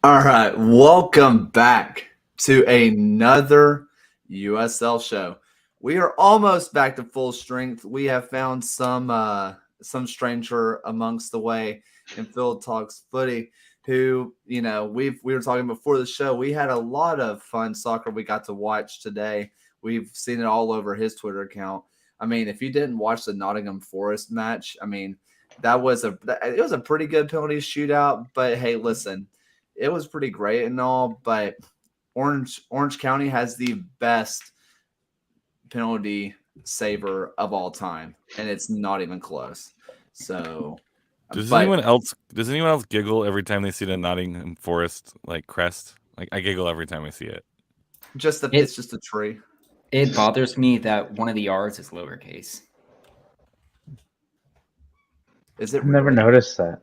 All right, welcome back to another USL show. We are almost back to full strength. We have found some stranger amongst the way in Phil Talks Footy, who we were talking before the show. We had a lot of fun soccer we got to watch today. We've seen it all over his Twitter account. I mean, if you didn't watch the Nottingham Forest match, I mean, it was a pretty good penalty shootout. But hey, listen, it was pretty great and all, but Orange County has the best penalty saver of all time, and it's not even close. So, Does but anyone else giggle every time they see the Nottingham Forest crest? Like I giggle every time I see it. it's just a tree. It bothers me that one of the R's is lowercase. Is it I've never really? noticed that.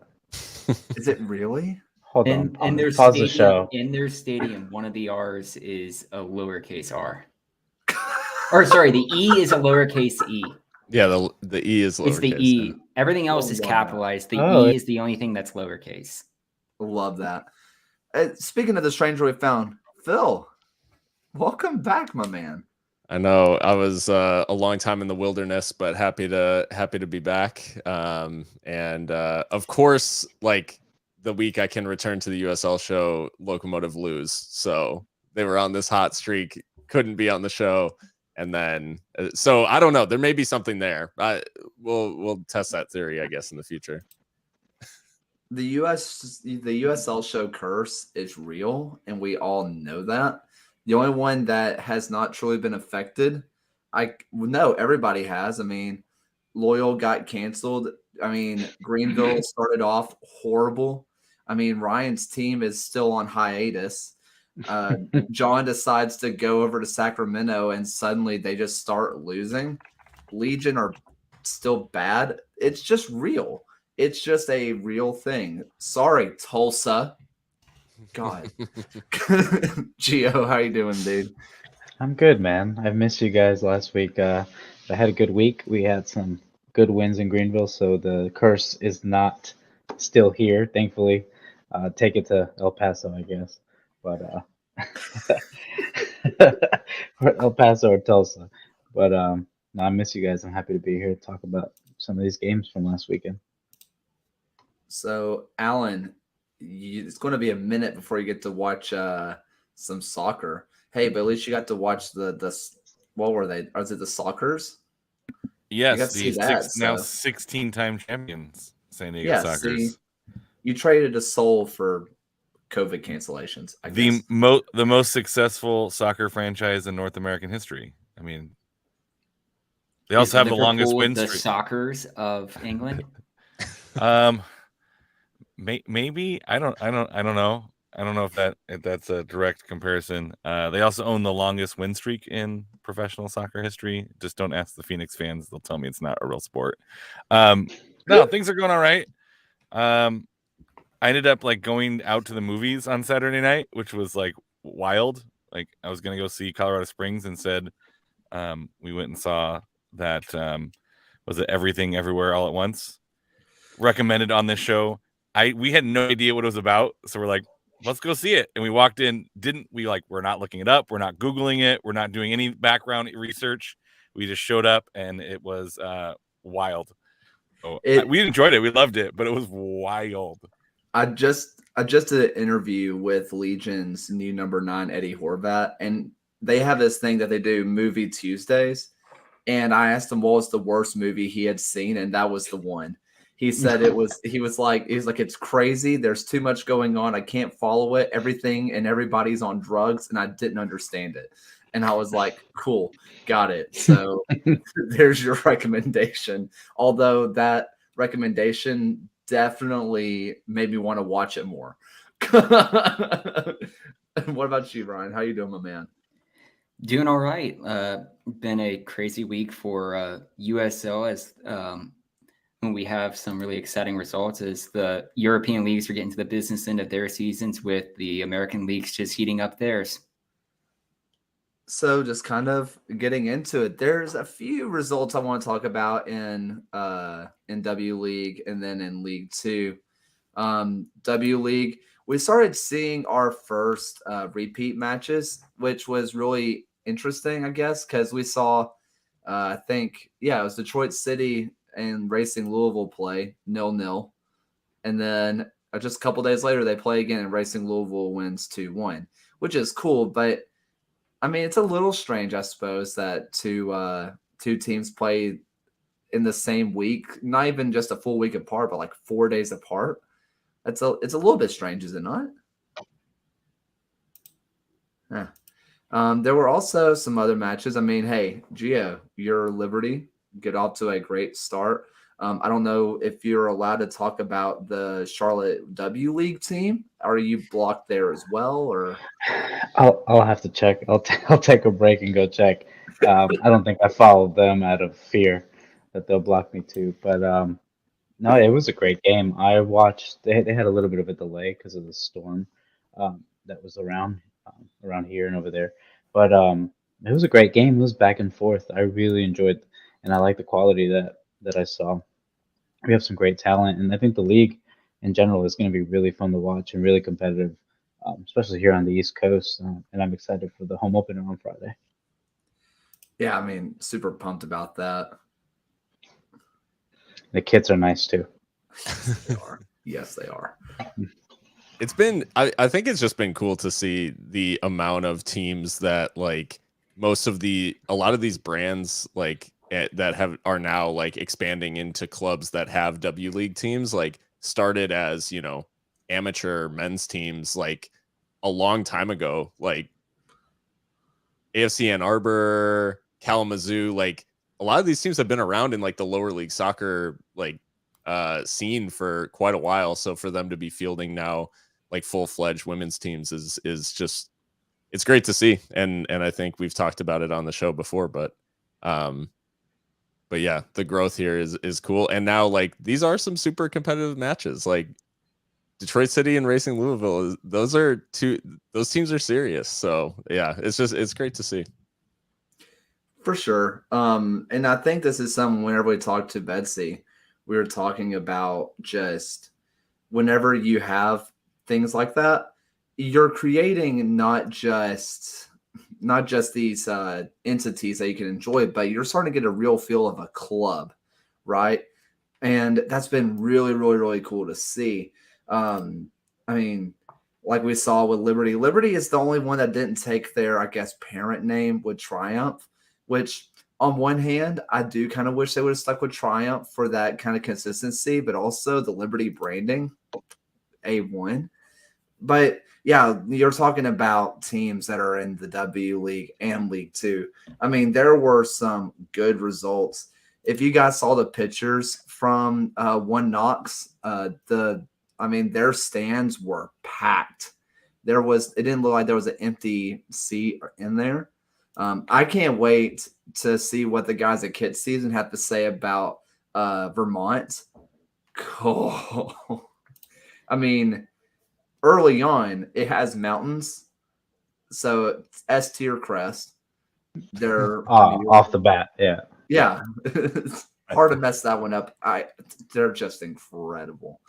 Is it really? Hold In on. their Pause the stadium, show. in their stadium, one of the R's is a lowercase R. Or sorry, the E is a lowercase E. Yeah, the E is lowercase. It's the E. Yeah. Everything else Oh, is wow. capitalized. The Oh, E is the only thing that's lowercase. Love that. Speaking of the stranger we found, Phil, welcome back, my man. I know I was a long time in the wilderness, but happy to be back. And of course, like the week I can return to the USL show, Locomotive lose. So they were on this hot streak, couldn't be on the show, and then so I don't know. There may be something there. We'll test that theory, I guess, in the future. The USL show curse is real, and we all know that. The only one that has not truly been affected, everybody has. I mean, Loyal got canceled. I mean, Greenville started off horrible. I mean, Ryan's team is still on hiatus. John decides to go over to Sacramento, and suddenly they just start losing. Legion are still bad. It's just real. It's just a real thing. Sorry, Tulsa. God. Gio, how you doing, dude? I'm good, man. I've missed you guys last week. I had a good week. We had some good wins in Greenville, so the curse is not still here, thankfully. Take it to El Paso, I guess. But or El Paso or Tulsa. But no, I miss you guys. I'm happy to be here to talk about some of these games from last weekend. So, Alan, it's going to be a minute before you get to watch some soccer. Hey, but at least you got to watch the what were they? Is it the Soccers? Yes, got to see the that, now so- 16-time champions, San Diego Yeah, Sockers. see, you traded a soul for COVID cancellations. I guess. The most successful soccer franchise in North American history. I mean, they also have the longest Liverpool win the streak. Soccers of England. Maybe I don't know. I don't know if that's a direct comparison. They also own the longest win streak in professional soccer history. Just don't ask the Phoenix fans; they'll tell me it's not a real sport. No, things are going all right. I ended up going out to the movies on Saturday night, which was wild. Like I was gonna go see Colorado Springs, and said we went and saw that was it Everything Everywhere All at Once, recommended on this show. We had no idea what it was about, so we're like, let's go see it. And we walked in, we're not looking it up, we're not Googling it, we're not doing any background research. We just showed up, and it was wild. So we enjoyed it, we loved it, but it was wild. I just did an interview with Legion's new number 9, Eddie Horvat, and they have this thing that they do, Movie Tuesdays. And I asked him what was the worst movie he had seen, and that was the one. He said he was like, it's crazy. There's too much going on. I can't follow it. Everything and everybody's on drugs, and I didn't understand it. And I was like, cool, got it. So there's your recommendation. Although that recommendation definitely made me want to watch it more. What about you, Ryan? How you doing, my man? Doing all right. Been a crazy week for USL as when we have some really exciting results as the European leagues are getting to the business end of their seasons, with the American leagues just heating up theirs. So just kind of getting into it, there's a few results I want to talk about in W League and then in League Two. W League, we started seeing our first repeat matches, which was really interesting, I guess, because we saw, I think, it was Detroit City and Racing Louisville play 0-0. And then just a couple days later, they play again, and Racing Louisville wins 2-1, which is cool. But, I mean, it's a little strange, I suppose, that two teams play in the same week, not even just a full week apart, but like 4 days apart. It's a little bit strange, is it not? Yeah. There were also some other matches. I mean, hey, Gio, your Liberty get off to a great start. I don't know if you're allowed to talk about the Charlotte W League team. Are you blocked there as well, or? I'll have to check. I'll take a break and go check. I don't think I followed them out of fear that they'll block me too. But no, it was a great game. I watched. They had a little bit of a delay because of the storm that was around here and over there. But it was a great game. It was back and forth. I really enjoyed, and I like the quality that I saw. We have some great talent, and I think the league in general is going to be really fun to watch and really competitive, especially here on the East Coast. And I'm excited for the home opener on Friday. Yeah, I mean, super pumped about that. The kits are nice too. They are. Yes, they are. It's been, I think it's just been cool to see the amount of teams that like a lot of these brands like that are now like expanding into clubs that have W League teams, like started as, amateur men's teams like a long time ago, like AFC Ann Arbor, Kalamazoo, like a lot of these teams have been around in like the lower league soccer like scene for quite a while. So for them to be fielding now like full-fledged women's teams is just, it's great to see. And I think we've talked about it on the show before, but yeah, the growth here is cool. And now like these are some super competitive matches, like Detroit City and Racing Louisville. Those teams are serious. So yeah, it's great to see. For sure. And I think this is something whenever we talked to Betsy, we were talking about just whenever you have things like that, you're creating not just these entities that you can enjoy, but you're starting to get a real feel of a club, right? And that's been really, really, really cool to see. I mean, like we saw with Liberty. Liberty is the only one that didn't take their, I guess, parent name with Triumph, which on one hand, I do kind of wish they would have stuck with Triumph for that kind of consistency, but also the Liberty branding, A1. But yeah, you're talking about teams that are in the W League and League Two. I mean, there were some good results. If you guys saw the pictures from One Knox, their stands were packed. It didn't look like there was an empty seat in there. I can't wait to see what the guys at Kit Season have to say about Vermont. Cool. I mean, early on, it has mountains, so it's S tier crest. They're off the bat, yeah. Yeah. It's hard to mess that one up. They're just incredible.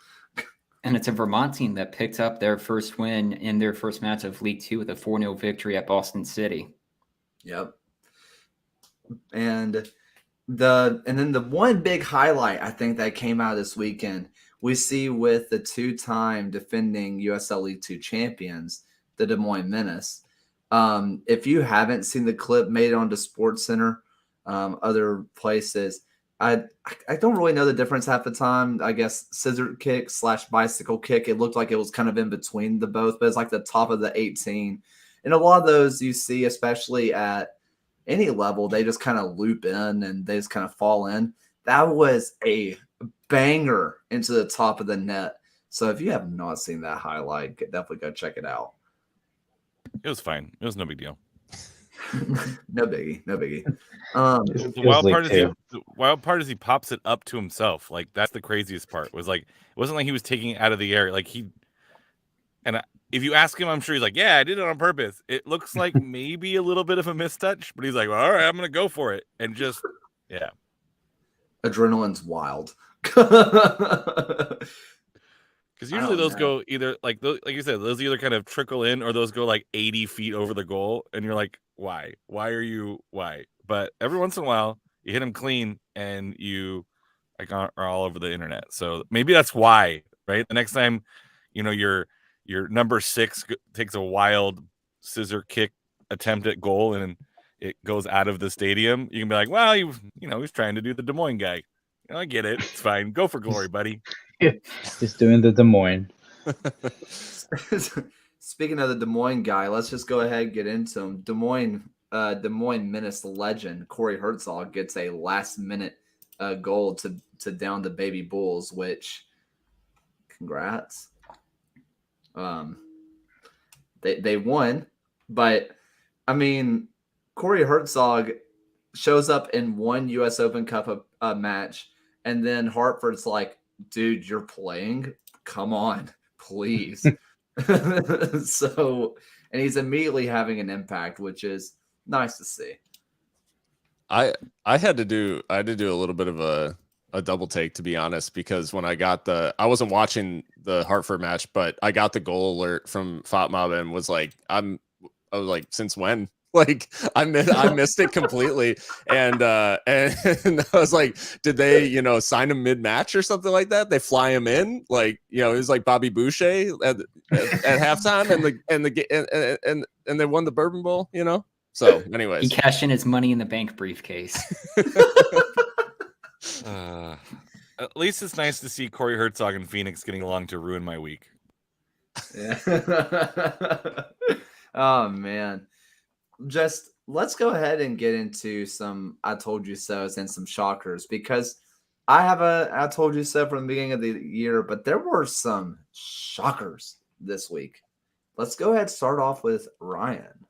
And it's a Vermont team that picked up their first win in their first match of League Two with a 4-0 victory at Boston City. Yep. And then the one big highlight I think that came out this weekend, we see with the two-time defending USL League Two champions, the Des Moines Menace. If you haven't seen the clip, made it onto SportsCenter, other places, I don't really know the difference half the time. I guess scissor kick / bicycle kick. It looked like it was kind of in between the both, but it's like the top of the 18. And a lot of those you see, especially at any level, they just kind of loop in and they just kind of fall in. That was a banger into the top of the net. So if you have not seen that highlight, definitely go check it out. It was fine. It was no big deal. No biggie. The wild part is he pops it up to himself. Like that's the craziest part. Was like it wasn't like he was taking it out of the air. Like if you ask him, I'm sure he's like, yeah, I did it on purpose. It looks like maybe a little bit of a mistouch, but he's like, well, all right, I'm gonna go for it, and just yeah. Adrenaline's wild. Because I usually don't those know. go either like you said, those either kind of trickle in or those go like 80 feet over the goal, and you're like, why? Why? But every once in a while, you hit them clean, and you like are all over the internet. So maybe that's why, right? The next time, your number 6 takes a wild scissor kick attempt at goal and it goes out of the stadium, you can be like, well, he's trying to do the Des Moines guy. I get it. It's fine. Go for glory, buddy. Just doing the Des Moines. Speaking of the Des Moines guy, let's just go ahead and get into him. Des Moines Menace legend Corey Herzog gets a last-minute goal to down the Baby Bulls, which, congrats. They won, but I mean, Corey Herzog shows up in one U.S. Open Cup match, and then Hartford's like, dude, you're playing? Come on, please. So, and he's immediately having an impact, which is nice to see. I had to do a little bit of a double take, to be honest, because when I wasn't watching the Hartford match, but I got the goal alert from FOTMob and was like, I was like, since when? Like I missed it completely. And I was like, did they, sign him mid-match or something like that? They fly him in, like, it was like Bobby Boucher at halftime and they won the Bourbon Bowl, So anyways. He cashed in his money in the bank briefcase. At least it's nice to see Corey Herzog and Phoenix getting along to ruin my week. Yeah. Oh man. Just let's go ahead and get into some I told you so's and some shockers, because I have a I told you so from the beginning of the year, but there were some shockers this week. Let's go ahead and start off with Ryan.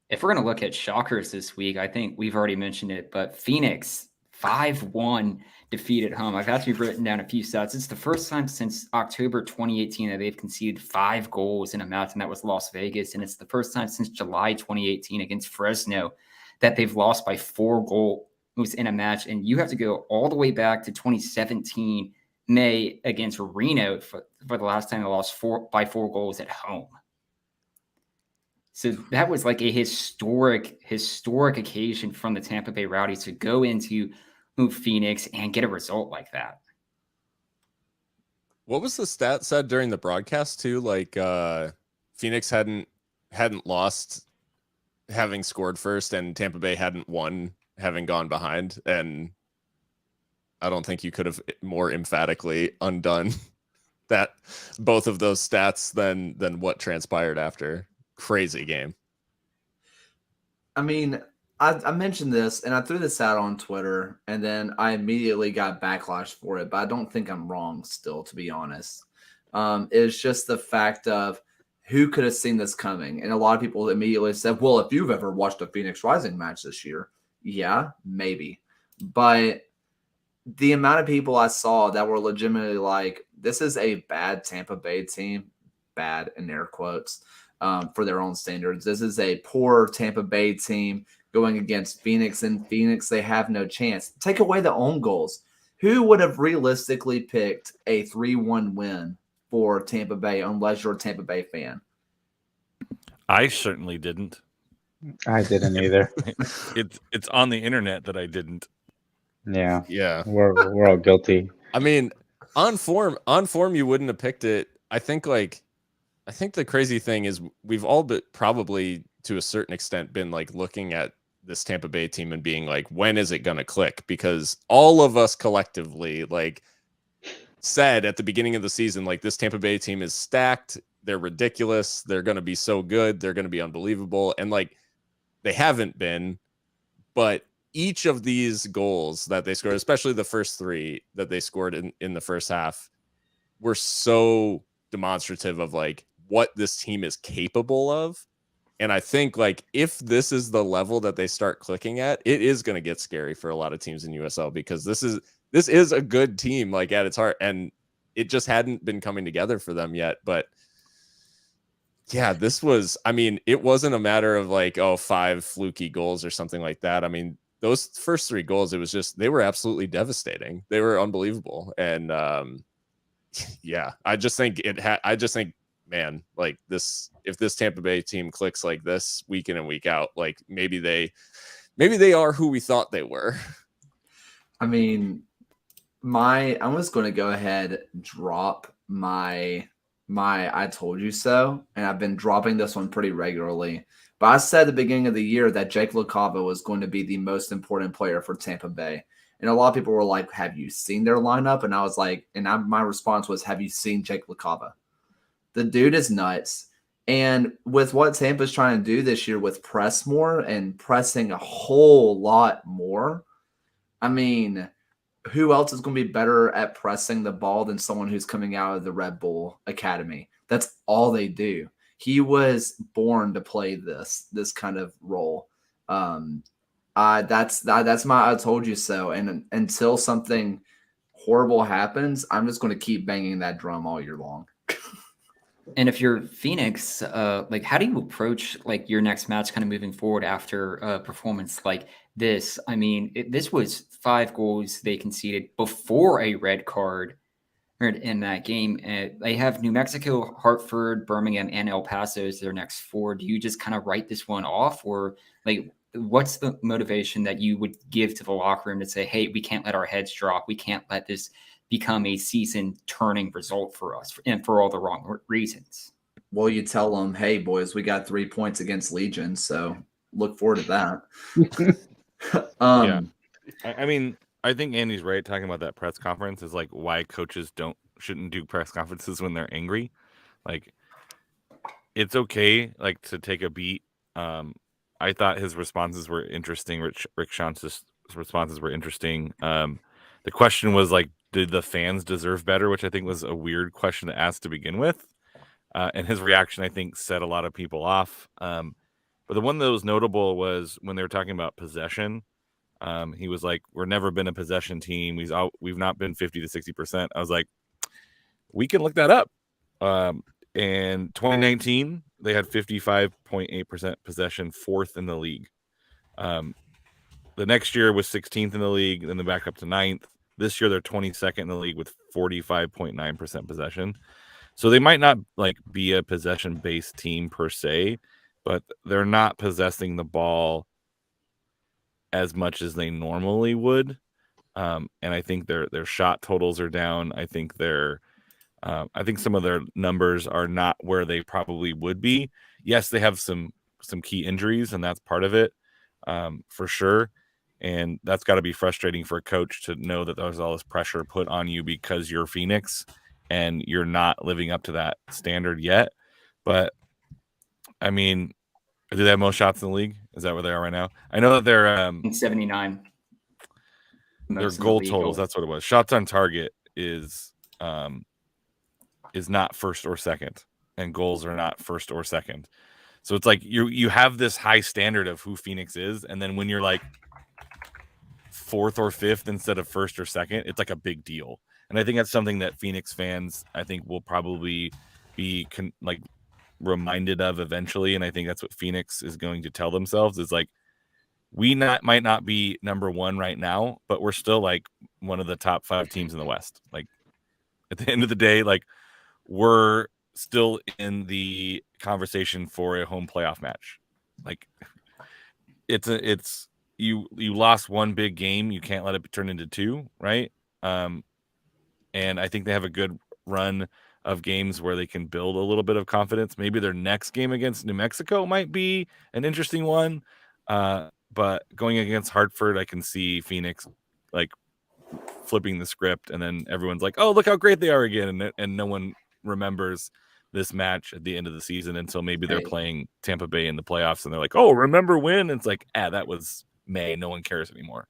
If we're going to look at shockers this week, I think we've already mentioned it, but Phoenix 5-1 defeat at home. I've actually written down a few stats. It's the first time since October 2018 that they've conceded 5 goals in a match, and that was Las Vegas. And it's the first time since July 2018 against Fresno that they've lost by 4 goals in a match. And you have to go all the way back to 2017 May against Reno for the last time they lost 4 goals at home. So that was like a historic occasion from the Tampa Bay Rowdies to go into Phoenix and get a result like that. What was the stat said during the broadcast too? Like Phoenix hadn't lost having scored first, and Tampa Bay hadn't won having gone behind. And I don't think you could have more emphatically undone that both of those stats than what transpired after. Crazy game. I mean, I mentioned this and I threw this out on Twitter, and then I immediately got backlash for it, but I don't think I'm wrong still, to be honest. It's just the fact of who could have seen this coming. And a lot of people immediately said, well, if you've ever watched a Phoenix Rising match this year, yeah, maybe. But the amount of people I saw that were legitimately like, this is a bad Tampa Bay team, bad in air quotes, for their own standards. This is a poor Tampa Bay team going against Phoenix. In Phoenix, they have no chance. Take away the own goals. Who would have realistically picked a 3-1 win for Tampa Bay unless you're a Tampa Bay fan? I certainly didn't. I didn't either. It's on the internet that I didn't. Yeah. We're all guilty. I mean, on form you wouldn't have picked it. I think the crazy thing is we've all probably to a certain extent been like looking at this Tampa Bay team and being like, when is it going to click? Because all of us collectively like said at the beginning of the season, like, this Tampa Bay team is stacked. They're ridiculous. They're going to be so good. They're going to be unbelievable. And like, they haven't been, but each of these goals that they scored, especially the first 3 that they scored in the first half, were so demonstrative of like what this team is capable of. And I think like if this is the level that they start clicking at, it is going to get scary for a lot of teams in USL, because this is a good team like at its heart, and it just hadn't been coming together for them yet. But yeah, it wasn't a matter of like, 5 fluky goals or something like that. I mean, those first 3 goals, it was just, they were absolutely devastating. They were unbelievable. And yeah, I just think I just think, man, like this, if this Tampa Bay team clicks like this week in and week out, like maybe they are who we thought they were. I mean, I'm just going to go ahead drop my I told you so, and I've been dropping this one pretty regularly. But I said at the beginning of the year that Jake LaCava was going to be the most important player for Tampa Bay. And a lot of people were like, have you seen their lineup? And I was like, my response was, have you seen Jake LaCava? The dude is nuts. And with what Tampa's trying to do this year with press more and pressing a whole lot more, I mean, who else is going to be better at pressing the ball than someone who's coming out of the Red Bull Academy? That's all they do. He was born to play this kind of role. That's my I told you so. And until something horrible happens, I'm just going to keep banging that drum all year long. And if you're Phoenix, like how do you approach like your next match kind of moving forward after a performance like this? I mean, this was 5 goals they conceded before a red card in that game. They have New Mexico, Hartford, Birmingham, and El Paso as their next 4. Do you just kind of write this one off, or like what's the motivation that you would give to the locker room to say, hey, we can't let our heads drop. We can't let this become a season-turning result for us, and for all the wrong reasons? Well, you tell them, hey, boys, we got 3 points against Legion, so look forward to that. Yeah. I mean, I think Andy's right talking about that press conference is like why coaches shouldn't do press conferences when they're angry. Like, it's okay, like, to take a beat. I thought his responses were interesting. Rick Shantz's responses were interesting. The question was like, did the fans deserve better? Which I think was a weird question to ask to begin with. And his reaction, I think, set a lot of people off. But the one that was notable was when they were talking about possession. He was like, we're never been a possession team. We've not been 50 to 60%. I was like, we can look that up. In 2019, they had 55.8% possession, 4th in the league. The next year was 16th in the league, then they back up to 9th. This year, they're 22nd in the league with 45.9% possession. So they might not like be a possession-based team per se, but they're not possessing the ball as much as they normally would. And I think their shot totals are down. I think I think some of their numbers are not where they probably would be. Yes, they have some key injuries, and that's part of it, for sure. And that's got to be frustrating for a coach to know that there's all this pressure put on you because you're Phoenix and you're not living up to that standard yet. But I mean, do they have most shots in the league? Is that where they are right now? I know that they're 79. Their goal totals. That's what it was. Shots on target is not first or second, and goals are not first or second. So it's like you have this high standard of who Phoenix is, and then when you're like 4th or 5th instead of 1st or 2nd, it's like a big deal. And I think that's something that Phoenix fans, I think, will probably be reminded of eventually. And I think that's what Phoenix is going to tell themselves is like, we might not be number 1 right now, but we're still like one of the top 5 teams in the West. Like at the end of the day, like we're still in the conversation for a home playoff match. Like it's you lost one big game, you can't let it turn into 2, right? And I think they have a good run of games where they can build a little bit of confidence. Maybe their next game against New Mexico might be an interesting one. But going against Hartford, I can see Phoenix like flipping the script, and then everyone's like, "Oh, look how great they are again," and no one remembers this match at the end of the season until maybe they're playing Tampa Bay in the playoffs, and they're like, "Oh, remember when?" And it's like, that was May. No one cares anymore.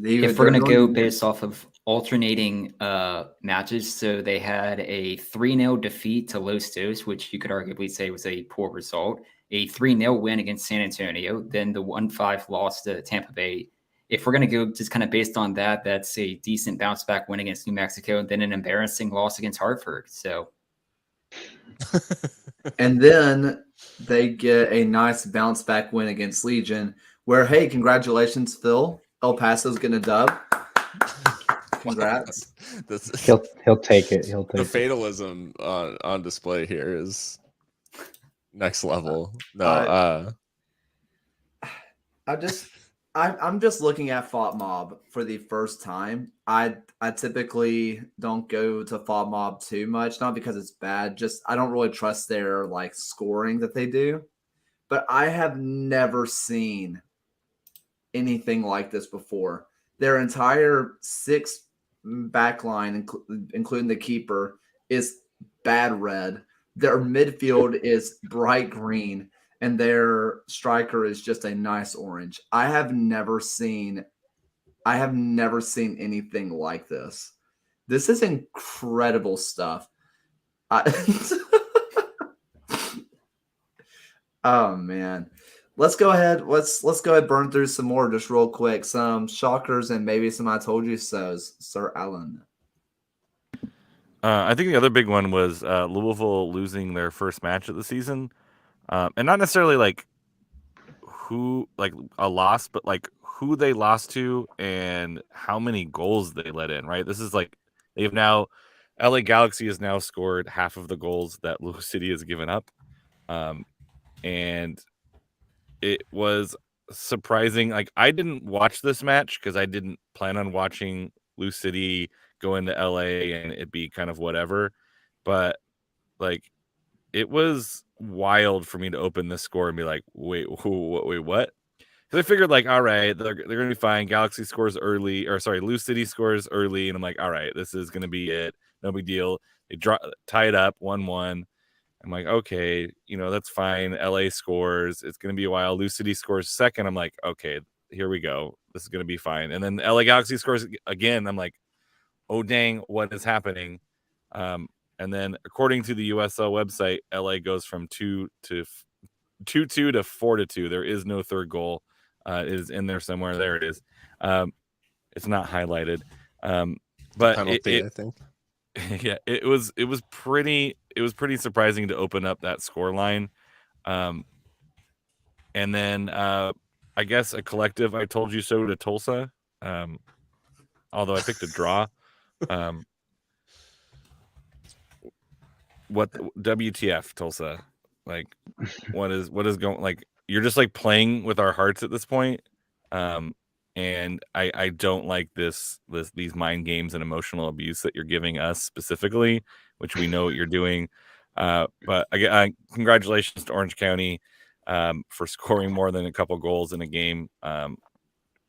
If we're going to go based off of alternating matches, so they had a 3-0 defeat to Los Dos, which you could arguably say was a poor result, a 3-0 win against San Antonio, then the 1-5 loss to Tampa Bay. If we're going to go just kind of based on that, that's a decent bounce back win against New Mexico, and then an embarrassing loss against Hartford. So, and then they get a nice bounce back win against Legion, where, hey, congratulations, Phil. El Paso's getting a dub. Congrats. He'll take it. He'll The take it. fatalism on display here is next level. No, I'm just looking at FOTMob for the first time. I typically don't go to FOTMob too much, not because it's bad, just I don't really trust their like scoring that they do. But I have never seen anything like this before. Their entire 6 back line, including the keeper, is bad red. Their midfield is bright green, and their striker is just a nice orange. I have never seen anything like this. This is incredible stuff. Oh man. Let's go ahead. Let's go ahead and burn through some more just real quick. Some shockers and maybe some I told you so's. Sir Alan. I think the other big one was Louisville losing their first match of the season, and not necessarily like who like a loss, but like who they lost to and how many goals they let in. Right. This is like they've now LA Galaxy has now scored half of the goals that Louis City has given up, and it was surprising. Like I didn't watch this match because I didn't plan on watching Louis City go into LA and it be kind of whatever. But like it was wild for me to open this score and be like, wait, what? Because I figured like, all right, they're gonna be fine. Galaxy scores early, or sorry, Louis City scores early, and I'm like, all right, this is gonna be it. No big deal. They tie it up 1-1. I'm like, okay, that's fine. LA scores. It's going to be a while. Louis City scores second. I'm like, okay, here we go. This is going to be fine. And then LA Galaxy scores again. I'm like, oh, dang, what is happening? And then according to the USL website, LA goes from 2-2 to 4-2. There is no third goal. It is in there somewhere. There it is. It's not highlighted. But penalty, I think. Yeah, it was pretty surprising to open up that score line. And then I guess a collective I told you so to Tulsa. Although I picked a draw. What WTF Tulsa? Like what is going, like you're just like playing with our hearts at this point. And I don't like these mind games and emotional abuse that you're giving us specifically, which we know what you're doing. But again, congratulations to Orange County for scoring more than a couple goals in a game.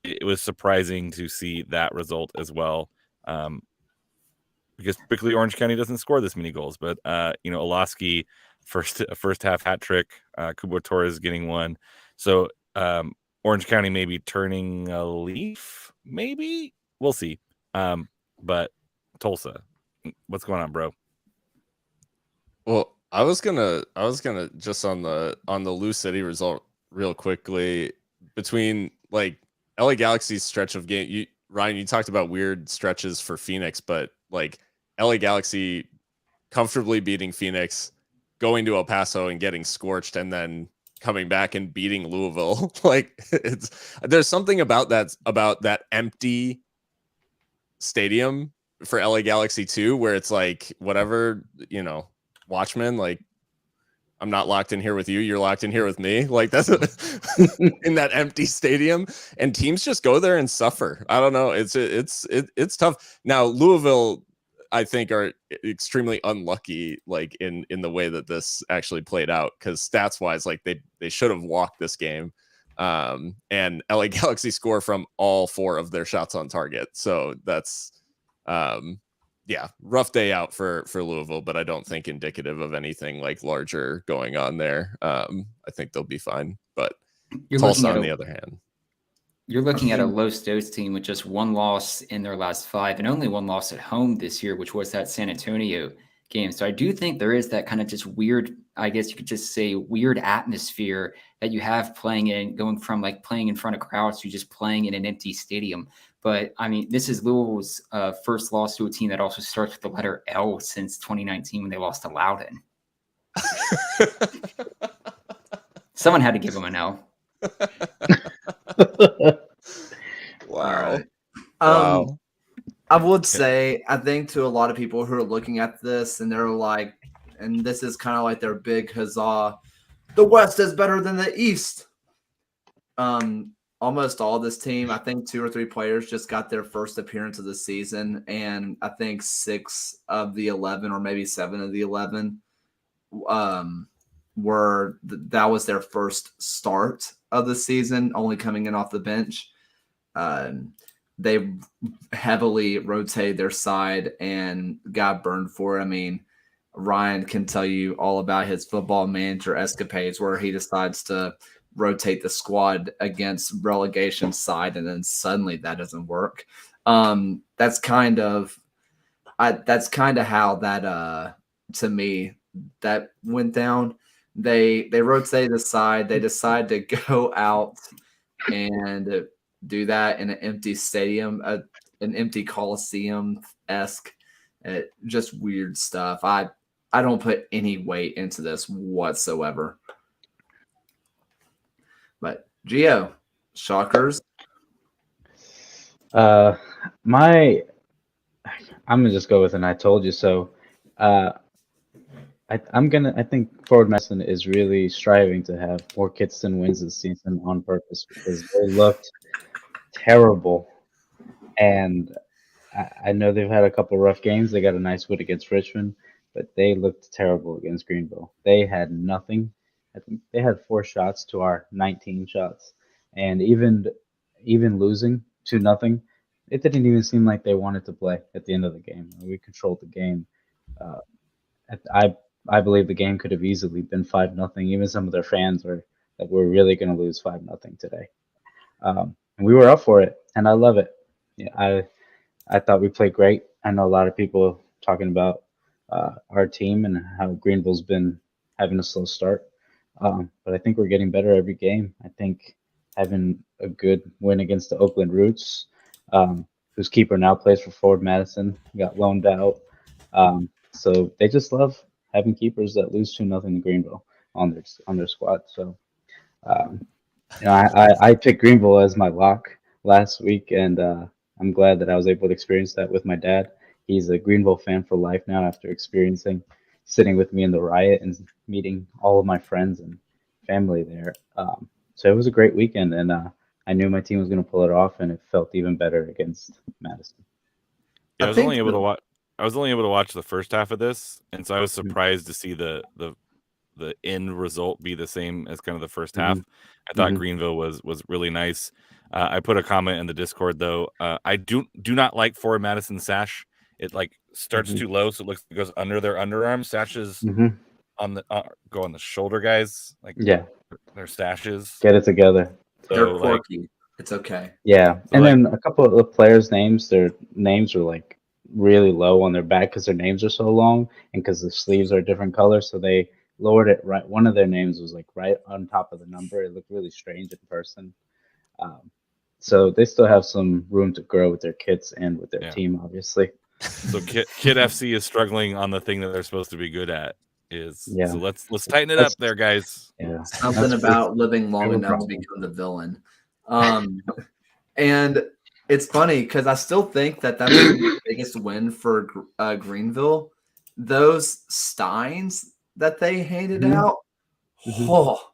It was surprising to see that result as well, because typically Orange County doesn't score this many goals. But Olaski first half hat trick, Kubo Torres getting one. So Orange County may be turning a leaf, maybe we'll see. But Tulsa, what's going on, bro? Well, I was gonna just on the Louis City result real quickly, between like LA Galaxy's stretch of game. Ryan, you talked about weird stretches for Phoenix, but like LA Galaxy comfortably beating Phoenix, going to El Paso and getting scorched, and then coming back and beating Louisville. Like there's something about that empty stadium for LA Galaxy too, where it's like, whatever, Watchmen, like I'm not locked in here with you, you're locked in here with me. Like that's in that empty stadium, and teams just go there and suffer. I don't know. It's tough. Now Louisville, I think, are extremely unlucky, like in the way that this actually played out, because stats wise, like they should have walked this game. And LA Galaxy score from all 4 of their shots on target. So that's rough day out for Louisville, but I don't think indicative of anything like larger going on there. I think they'll be fine. But Tulsa, on the other hand, you're looking at a Los Dos team with just 1 loss in their last 5 and only 1 loss at home this year, which was that San Antonio game. So I do think there is that kind of just weird, I guess you could just say weird atmosphere that you have playing in, going from like playing in front of crowds to just playing in an empty stadium. But I mean, this is Louisville's first loss to a team that also starts with the letter L since 2019 when they lost to Loudoun. Someone had to give them an L. Wow. Right. Wow. I would say, I think to a lot of people who are looking at this and they're like, and this is kind of like their big huzzah, the West is better than the East. Almost all this team, I think 2 or 3 players just got their first appearance of the season, and I think 6 of the 11 or maybe 7 of the 11 that was their first start of the season, only coming in off the bench. They heavily rotated their side and got burned for it. I mean, Ryan can tell you all about his football manager escapades where he decides to rotate the squad against relegation side, and then suddenly that doesn't work. That's kind of how that to me that went down. They rotated the side. They decide to go out and do that in an empty stadium, an empty Coliseum-esque, just weird stuff. I don't put any weight into this whatsoever. But Gio, Shockers. I'm gonna just go with an I told you so. I think Forward Medicine is really striving to have more Kitson wins this season on purpose because they looked terrible, and I know they've had a couple rough games. They got a nice win against Richmond, but they looked terrible against Greenville. They had nothing. I think they had 4 shots to our 19 shots, and even losing 2-0, it didn't even seem like they wanted to play at the end of the game. We controlled the game. I believe the game could have easily been 5-0. Even some of their fans were like, "We're really going to lose 5-0 today," and we were up for it, and I love it. Yeah, I thought we played great. I know a lot of people talking about our team and how Greenville's been having a slow start, but I think we're getting better every game. I think having a good win against the Oakland Roots, whose keeper now plays for Forward Madison, got loaned out. So they just love having keepers that lose 2-0 to Greenville on their squad. So I picked Greenville as my lock last week, and I'm glad that I was able to experience that with my dad. He's a Greenville fan for life now after experiencing sitting with me in the riot and meeting all of my friends and family there. So it was a great weekend, and I knew my team was going to pull it off, and it felt even better against Madison. Yeah, I was only able to watch the first half of this, and so I was surprised to see the end result be the same as kind of the first half. I thought Greenville was really nice. I put a comment in the Discord though. I do not like Forward Madison sash. It like starts too low, so it goes under their underarm. Sashes on the go on the shoulder, guys. Like their sashes. Get it together. So, they're quirky. It's okay. Yeah, so and then a couple of the players' names, their names are like really low on their back because their names are so long and because the sleeves are different colors, so they lowered it right. One of their names was like right on top of the number. It looked really strange in person. So they still have some room to grow with their kits and with their team, obviously. So Kit FC is struggling on the thing that they're supposed to be good at. So let's tighten it up there, guys. Yeah, something about living long enough to become the villain. And it's funny because I still think that's the biggest win for Greenville. Those steins that they handed out. Oh,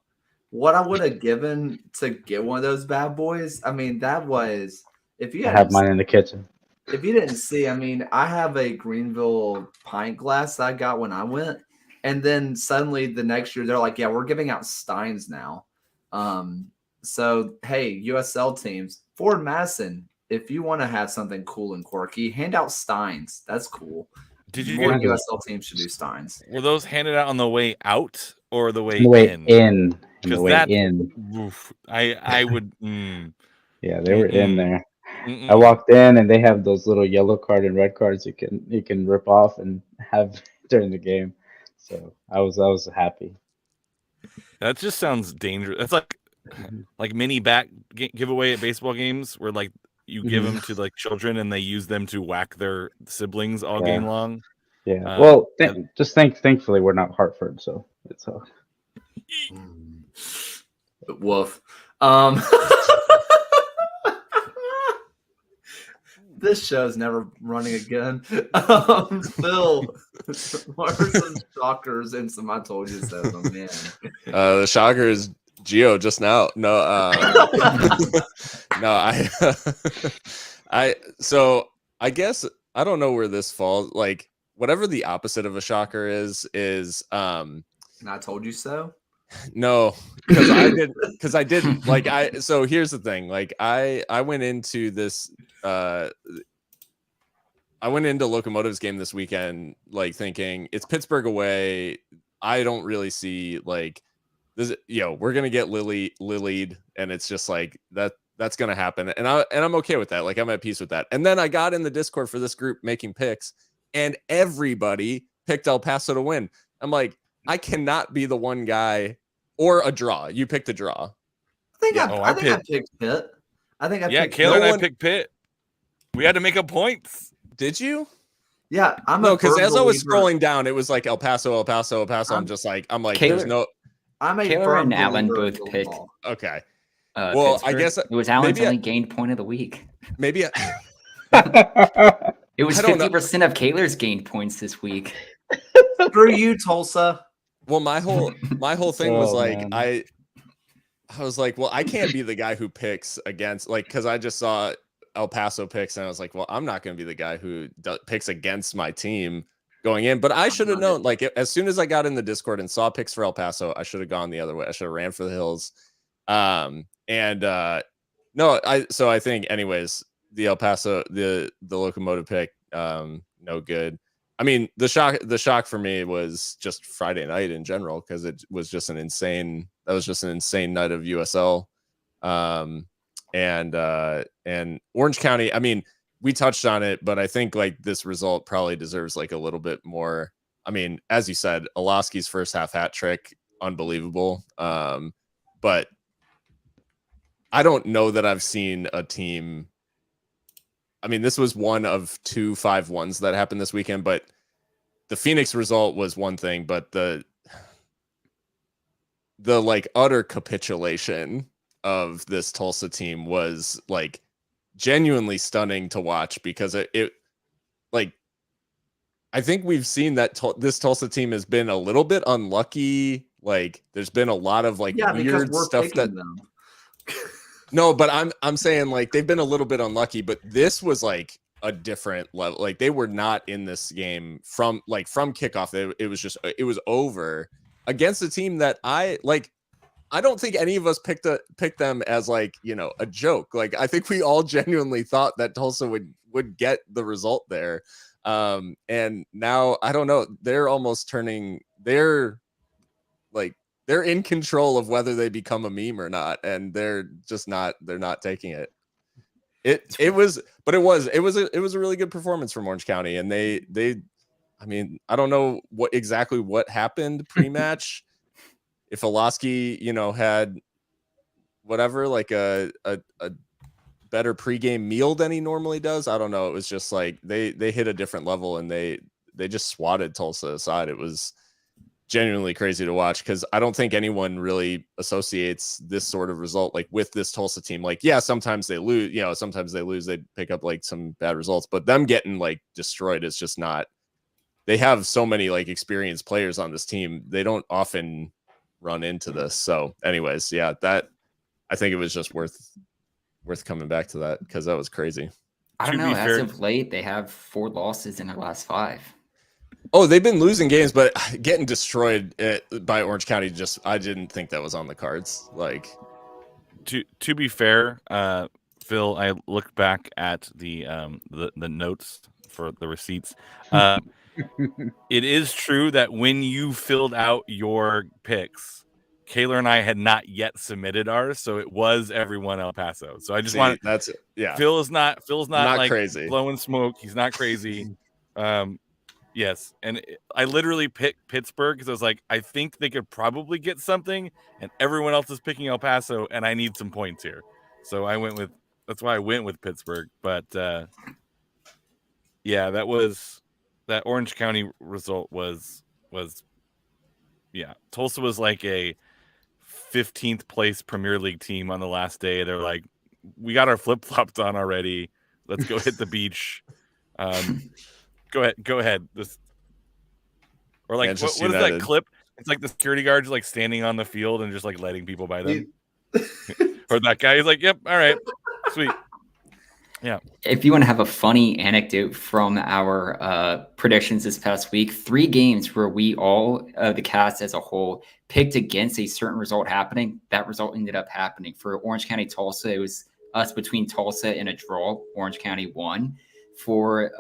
what I would have given to get one of those bad boys. I mean, that was if you I have mine in the kitchen. If you didn't see, I mean, I have a Greenville pint glass I got when I went, and then suddenly the next year they're like, "Yeah, we're giving out steins now." So hey, USL teams, Forward Madison, if you want to have something cool and quirky, hand out steins. That's cool. More USL teams should do steins. Were those handed out on the way out or the way in? Because I would. Yeah, they were in there. I walked in and they have those little yellow card and red cards you can rip off and have during the game. So I was happy. That just sounds dangerous. That's like mini back giveaway at baseball games where like you give them to like children and they use them to whack their siblings all game long. Yeah. Well, thankfully we're not Hartford, so it's woof. This show's never running again. Phil, what are some shockers and some I told you so, oh, man? The shocker is Gio just now. No, no, so I guess I don't know where this falls. Like whatever the opposite of a shocker is And I told you so. no, because I didn't like so here's the thing. Like I went into this I went into Locomotive's game this weekend like thinking it's Pittsburgh away. I don't really see like this, we're gonna get Lilied, and it's just like that's gonna happen. And I'm okay with that. Like I'm at peace with that. And then I got in the Discord for this group making picks, and everybody picked El Paso to win. I'm like, I cannot be the one guy or a draw. You picked a draw. I think I picked Pitt. I think I picked Kayla and I picked Pitt. We had to make up points. Did you? Yeah, because as I was scrolling down, it was like El Paso. I'm just like, Kayla, there's no. I'm a Kayla and Alan believer both in picked. football. Okay. Well, Pittsburgh. I guess it was Alan's only gained point of the week. Maybe. It was 50% of Kayla's gained points this week. Screw you, Tulsa. Well, my whole thing was like, man. I was like, well, I can't be the guy who picks against, like, because I just saw El Paso picks, and I was like, well, I'm not going to be the guy who picks against my team going in. But I should have known, like, as soon as I got in the Discord and saw picks for El Paso, I should have gone the other way. I should have ran for the hills. No, I think, anyways, the El Paso, the Locomotive pick, no good. I mean, the shock for me was just Friday night in general, because it was just an insane night of USL. And Orange County, I mean, we touched on it, but I think like this result probably deserves like a little bit more. I mean, as you said, Olaski's first half hat trick, unbelievable. But I don't know that I've seen a team. I mean, this was one of 2 5-1s that happened this weekend, but the Phoenix result was one thing, but the like utter capitulation of this Tulsa team was like genuinely stunning to watch, because it like, I think we've seen that this Tulsa team has been a little bit unlucky. Like there's been a lot of like weird stuff that them. No, but I'm saying like they've been a little bit unlucky, but this was like a different level. Like they were not in this game from kickoff. It was over against a team that I don't think any of us picked them as like, a joke. Like I think we all genuinely thought that Tulsa would get the result there. And now I don't know, they're almost turning, they're in control of whether they become a meme or not, and they're not taking it. It was a really good performance from Orange County, and they I mean, I don't know what happened pre-match. If Olaski, had whatever, like a better pregame meal than he normally does, I don't know. It was just like they hit a different level, and they just swatted Tulsa aside. It was genuinely crazy to watch, because I don't think anyone really associates this sort of result like with this Tulsa team. Like, yeah, sometimes they lose, they pick up like some bad results, but them getting like destroyed is just not. They have so many like experienced players on this team. They don't often run into this. So anyways, yeah, that I think it was just worth coming back to that, because that was crazy. I don't know. As of late, they have 4 losses in their last 5. Oh, they've been losing games, but getting destroyed by Orange County, I didn't think that was on the cards. Like, to be fair, Phil, I looked back at the notes for the receipts. It is true that when you filled out your picks, Kayla and I had not yet submitted ours, so it was everyone El Paso. So I just want that's it. Yeah. Phil's not like crazy, blowing smoke. He's not crazy. Yes, and I literally picked Pittsburgh because I was like, I think they could probably get something, and everyone else is picking El Paso, and I need some points here. So that's why I went with Pittsburgh. But yeah, that Orange County result was Tulsa was like a 15th place Premier League team on the last day. They're like, we got our flip-flops on already. Let's go hit the beach. Go ahead. This or like Manchester what is that United. clip? It's like the security guards like standing on the field and just like letting people by them. Or that guy, he's like, "Yep, all right, sweet." Yeah. If you want to have a funny anecdote from our predictions this past week, 3 games where we all, the cast as a whole, picked against a certain result happening. That result ended up happening. For Orange County Tulsa, it was us between Tulsa and a draw. Orange County won. For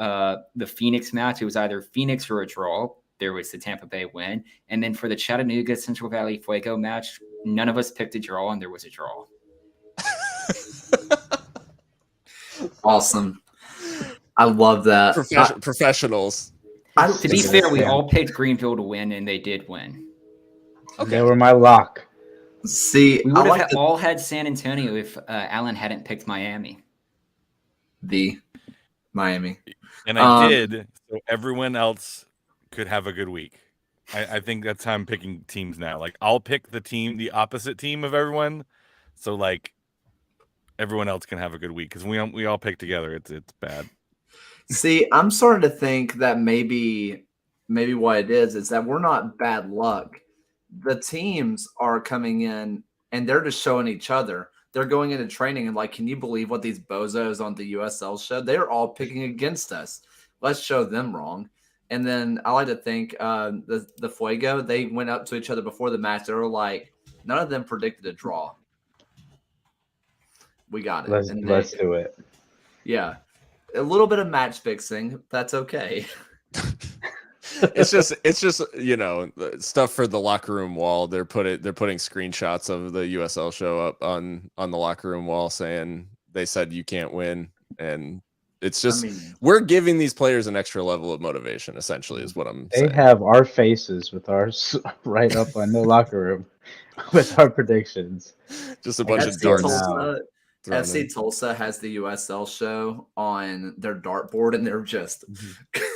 the Phoenix match, it was either Phoenix or a draw. There was the Tampa Bay win. And then for the Chattanooga Central Valley Fuego match, none of us picked a draw, and there was a draw. Awesome. I love that. Professionals. To be fair, we all picked Greenville to win, and they did win. Okay. They were my lock. See, we would have all had San Antonio if Alan hadn't picked Miami. The Miami. And I did, so everyone else could have a good week. I think that's how I'm picking teams now. Like, I'll pick the opposite team of everyone. So, like, everyone else can have a good week because we all pick together. It's bad. See, I'm starting to think that maybe what it is that we're not bad luck. The teams are coming in and they're just showing each other. They're going into training and like, can you believe what these bozos on the USL show? They're all picking against us. Let's show them wrong. And then I like to think the Fuego, they went up to each other before the match. They were like, none of them predicted a draw. We got it. Let's do it. Yeah. A little bit of match fixing. That's okay. It's just stuff for the locker room wall. They're putting screenshots of the USL show up on the locker room wall saying they said you can't win, and it's just we're giving these players an extra level of motivation. Essentially, is what I'm saying. They have our faces with ours right up on the locker room with our predictions. Just a bunch of darts. FC Tulsa has the USL show on their dartboard, and they're just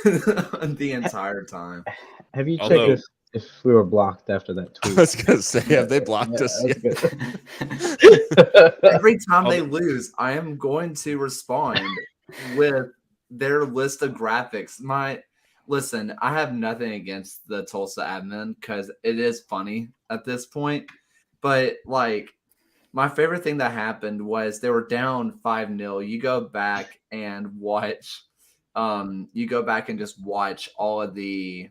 the entire time. Have you checked if we were blocked after that tweet? I was going to say, have they blocked us yet? Every time they lose, I am going to respond with their list of graphics. Listen, I have nothing against the Tulsa admin because it is funny at this point, but like, my favorite thing that happened was they were down 5-0. You go back and watch. You go back and just watch all of the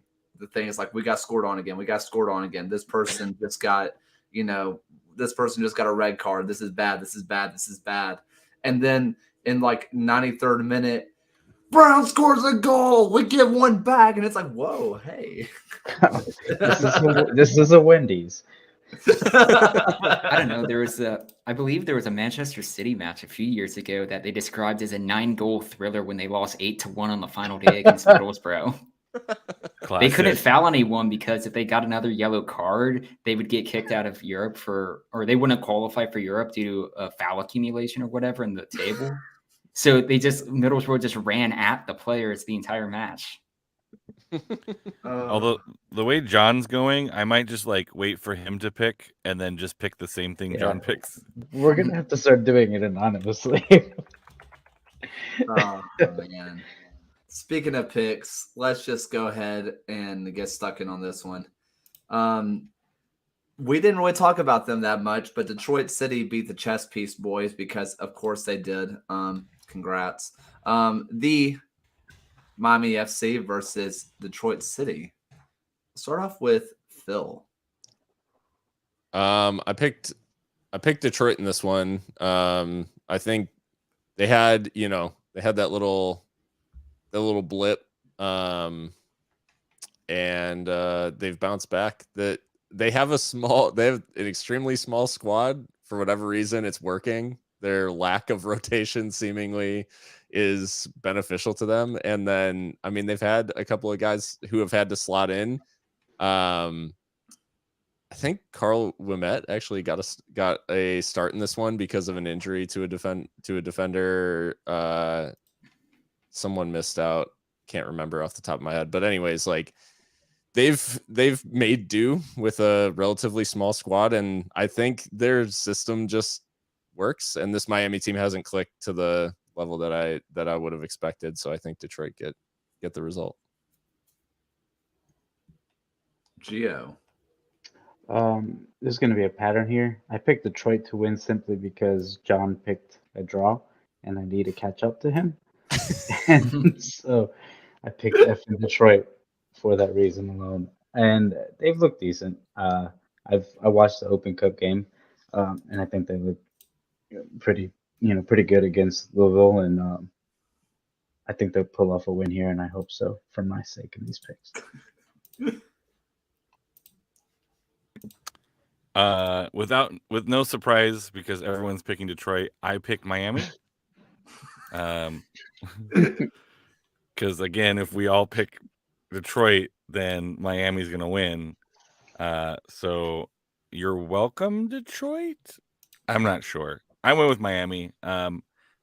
things like we got scored on again. We got scored on again. This person just got, this person just got a red card. This is bad. This is bad. This is bad. And then in like 93rd minute, Brown scores a goal. We give one back, and it's like, whoa, hey. This is a Wendy's. I don't know. I believe there was a Manchester City match a few years ago that they described as a 9-goal thriller when they lost 8-1 on the final day against Middlesbrough. They couldn't foul anyone because if they got another yellow card, they would get kicked out of Europe or they wouldn't qualify for Europe due to a foul accumulation or whatever in the table. So Middlesbrough just ran at the players the entire match. Although the way John's going, I might just like wait for him to pick and then just pick the same thing John picks. We're gonna have to start doing it anonymously. Oh man. Speaking of picks, let's just go ahead and get stuck in on this one. We didn't really talk about them that much, but Detroit City beat the Chess Piece boys because of course they did. Congrats. The Miami FC versus Detroit City. Start off with Phil. I picked Detroit in this one. I think they had that little blip, and they've bounced back. They have an extremely small squad for whatever reason. It's working. Their lack of rotation seemingly is beneficial to them. And then, they've had a couple of guys who have had to slot in. I think Carl Wimet actually got a start in this one because of an injury to a defender. Someone missed out. Can't remember off the top of my head. But anyways, like they've made do with a relatively small squad, and I think their system just works, and this Miami team hasn't clicked to the level that I would have expected. So I think Detroit get the result. Gio. There's going to be a pattern here. I picked Detroit to win simply because John picked a draw, and I need to catch up to him. And so I picked F in Detroit for that reason alone. And they've looked decent. I watched the Open Cup game, and I think they look pretty good against Louisville, and I think they'll pull off a win here, and I hope so for my sake in these picks. With no surprise, because everyone's picking Detroit, I picked Miami. Because again, if we all pick Detroit, then Miami's gonna win. So you're welcome, Detroit. I'm not sure. I went with Miami.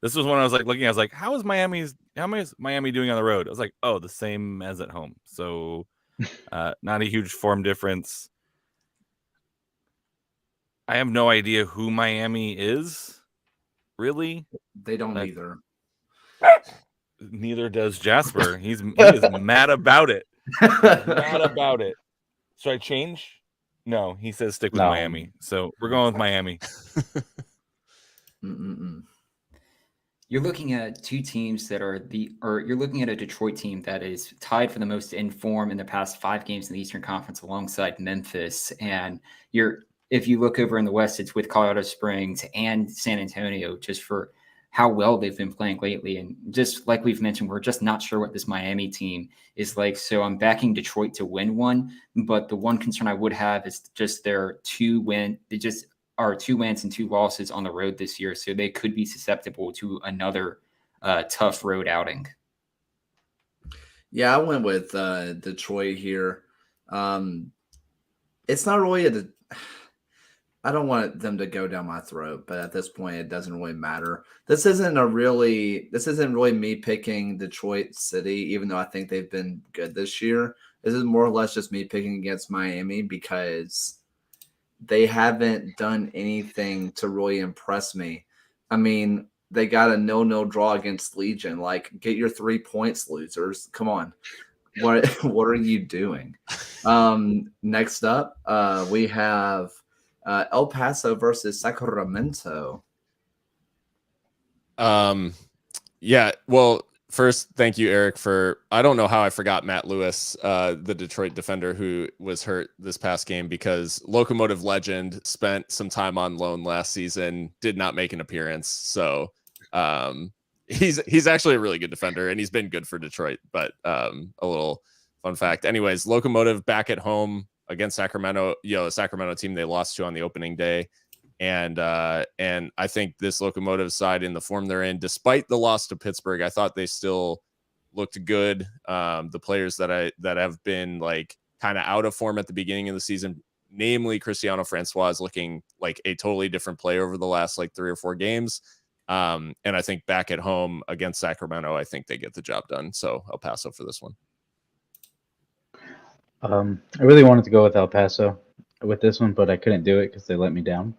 This was when I was like looking. I was like, how is Miami doing on the road? I was like, oh, the same as at home. So not a huge form difference. I have no idea who Miami is, really. They don't either. Neither does Jasper. He is mad about it. Mad about it. Should I change? No, he says stick with Miami. So we're going with Miami. You're looking at two teams that are you're looking at a Detroit team that is tied for the most in form in the past 5 games in the Eastern Conference alongside Memphis. And if you look over in the West, it's with Colorado Springs and San Antonio, just for how well they've been playing lately. And just like we've mentioned, we're just not sure what this Miami team is like. So I'm backing Detroit to win one. But the one concern I would have is just their 2 wins and 2 losses on the road this year. So they could be susceptible to another tough road outing. Yeah, I went with Detroit here. It's not really I don't want them to go down my throat, but at this point, it doesn't really matter. This isn't really me picking Detroit City, even though I think they've been good this year. This is more or less just me picking against Miami because they haven't done anything to really impress me. I mean, they got a 0-0 draw against Legion. Like, get your 3 points, losers. Come on. What are you doing? Next up, we have El Paso versus Sacramento. Yeah, well, first, thank you, Eric, I don't know how I forgot Matt Lewis, the Detroit defender who was hurt this past game, because Locomotive legend spent some time on loan last season, did not make an appearance. So he's actually a really good defender, and he's been good for Detroit. But a little fun fact. Anyways, Locomotive back at home against Sacramento, a Sacramento team they lost to on the opening day. And I think this Locomotive side, in the form they're in, despite the loss to Pittsburgh, I thought they still looked good. The players that have been like kind of out of form at the beginning of the season, namely Cristiano Francois, is looking like a totally different player over the last like 3 or 4 games. And I think back at home against Sacramento, I think they get the job done. So El Paso for this one. I really wanted to go with El Paso with this one, but I couldn't do it because they let me down.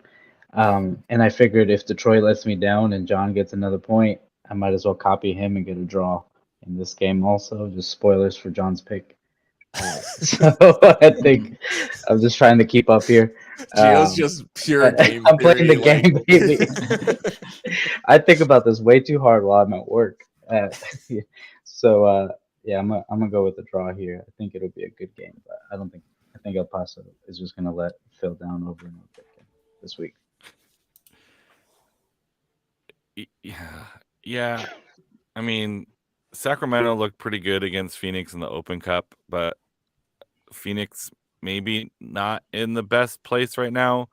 And I figured if Detroit lets me down and John gets another point, I might as well copy him and get a draw in this game also. Just spoilers for John's pick. So I think I'm just trying to keep up here. Gio's just pure game I'm playing the theory, game, baby. I think about this way too hard while I'm at work. So yeah, I'm gonna go with the draw here. I think it'll be a good game, but I think El Paso is just gonna let Phil down over and over again this week. Yeah. I mean, Sacramento looked pretty good against Phoenix in the Open Cup, but Phoenix maybe not in the best place right now.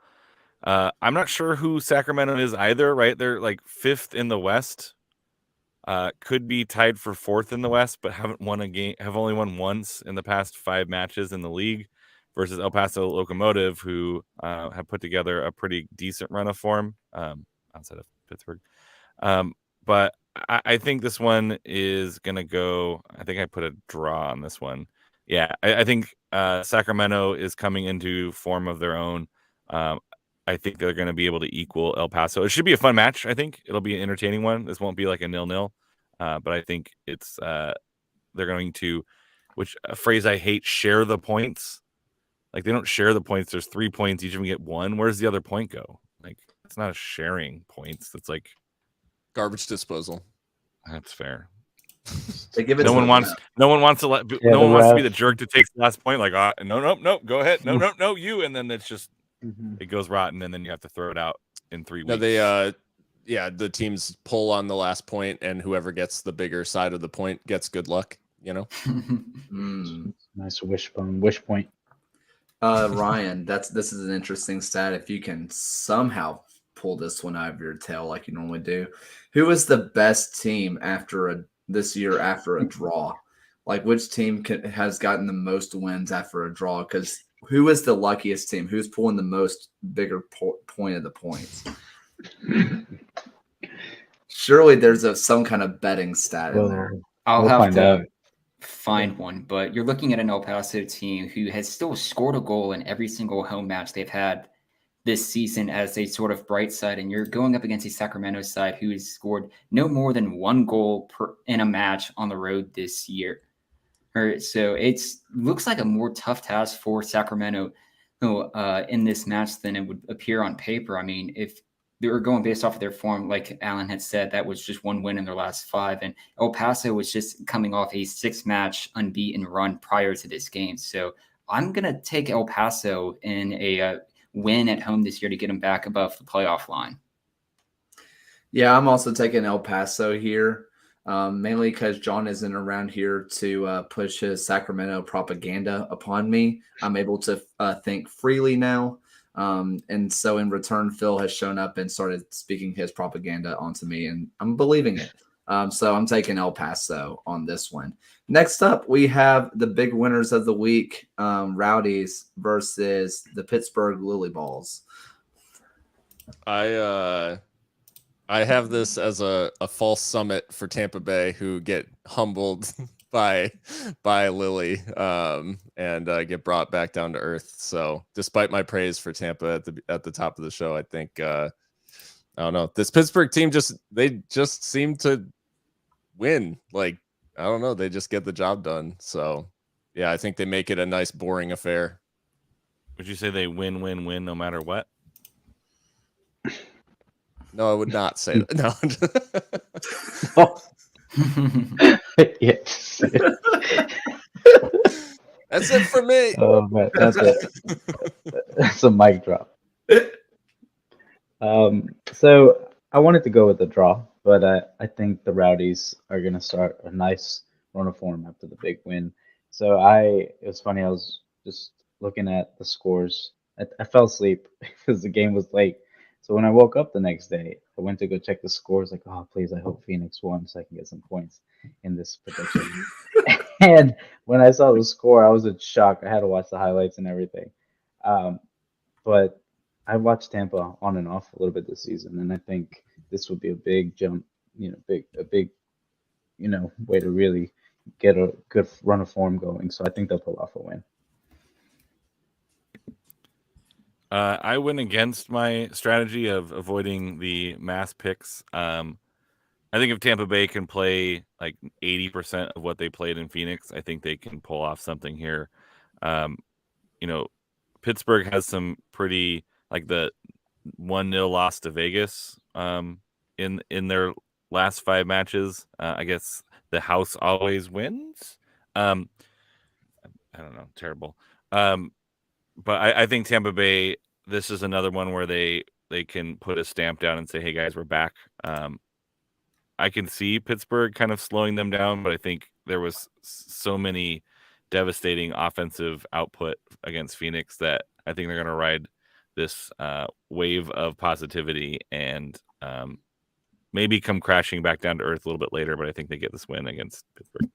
I'm not sure who Sacramento is either, right? They're like 5th in the West. Could be tied for 4th in the West, but haven't won a game, have only won once in the past 5 matches in the league, versus El Paso Locomotive, who have put together a pretty decent run of form outside of Pittsburgh. But I think this one is going to go, I think I put a draw on this one. Yeah, I think Sacramento is coming into form of their own. I think they're going to be able to equal El Paso. It should be a fun match. I think it'll be an entertaining one. This won't be like a 0-0, but I think it's they're going to, which a phrase I hate, share the points. Like they don't share the points. There's 3 points. Each of them get 1. Where's the other point go? Like it's not a sharing points. It's like Garbage disposal. that's fair. They give it No to one the wants. ref. No one wants to let. Yeah, no the one wants to be ref. the jerk that takes the last point. Like, no, go ahead. No, you. And then it's just it goes rotten, and then you have to throw it out in 3 weeks. No, they the teams pull on the last point, and whoever gets the bigger side of the point gets good luck. You know. Nice wish point. Ryan, this is an interesting stat. If you can somehow pull this one out of your tail like you normally do, who is the best team this year after a draw? Like which team has gotten the most wins after a draw? Because who is the luckiest team? Who's pulling the most bigger point of the points? Surely there's some kind of betting stat in there. I'll We'll have find to out. find one, but you're looking at an El Paso team who has still scored a goal in every single home match they've had this season as a sort of bright side, and you're going up against a Sacramento side who has scored no more than 1 goal in a match on the road this year. So it looks like a more tough task for Sacramento in this match than it would appear on paper. I mean, if they were going based off of their form, like Alan had said, that was just 1 win in their last 5. And El Paso was just coming off a 6-match unbeaten run prior to this game. So I'm going to take El Paso in a win at home this year to get them back above the playoff line. Yeah, I'm also taking El Paso here, mainly because John isn't around here to push his Sacramento propaganda upon me. I'm able to think freely now. And so in return, Phil has shown up and started speaking his propaganda onto me, and I'm believing it. So I'm taking El Paso on this one. Next up, we have the big winners of the week, Rowdies versus the Pittsburgh Lily Balls. I have this as a false summit for Tampa Bay, who get humbled by Lily and get brought back down to earth. So despite my praise for Tampa at the top of the show, I think I don't know, this Pittsburgh team just seem to win. Like, I don't know, they just get the job done. So yeah, I think they make it a nice boring affair. Would you say they win no matter what? No, I would not say that. No. Yes. That's it for me. Oh man, that's it. That's a mic drop. So I wanted to go with the draw, but I think the Rowdies are gonna start a nice run of form after the big win. So it was funny. I was just looking at the scores. I fell asleep because the game was late. So when I woke up the next day, I went to go check the scores. Like, oh please, I hope Phoenix won so I can get some points in this prediction. And when I saw the score, I was in shock. I had to watch the highlights and everything. But I watched Tampa on and off a little bit this season, and I think this would be a big jump, a big way to really get a good run of form going. So I think they'll pull off a win. I went against my strategy of avoiding the mass picks. I think if Tampa Bay can play like 80% of what they played in Phoenix, I think they can pull off something here. Pittsburgh has some pretty, like the 1-0 loss to Vegas in their last 5 matches. I guess the house always wins. I don't know, terrible. But I think Tampa Bay, this is another one where they can put a stamp down and say, hey guys, we're back. I can see Pittsburgh kind of slowing them down, but I think there was so many devastating offensive output against Phoenix that I think they're going to ride this wave of positivity and maybe come crashing back down to earth a little bit later, but I think they get this win against Pittsburgh.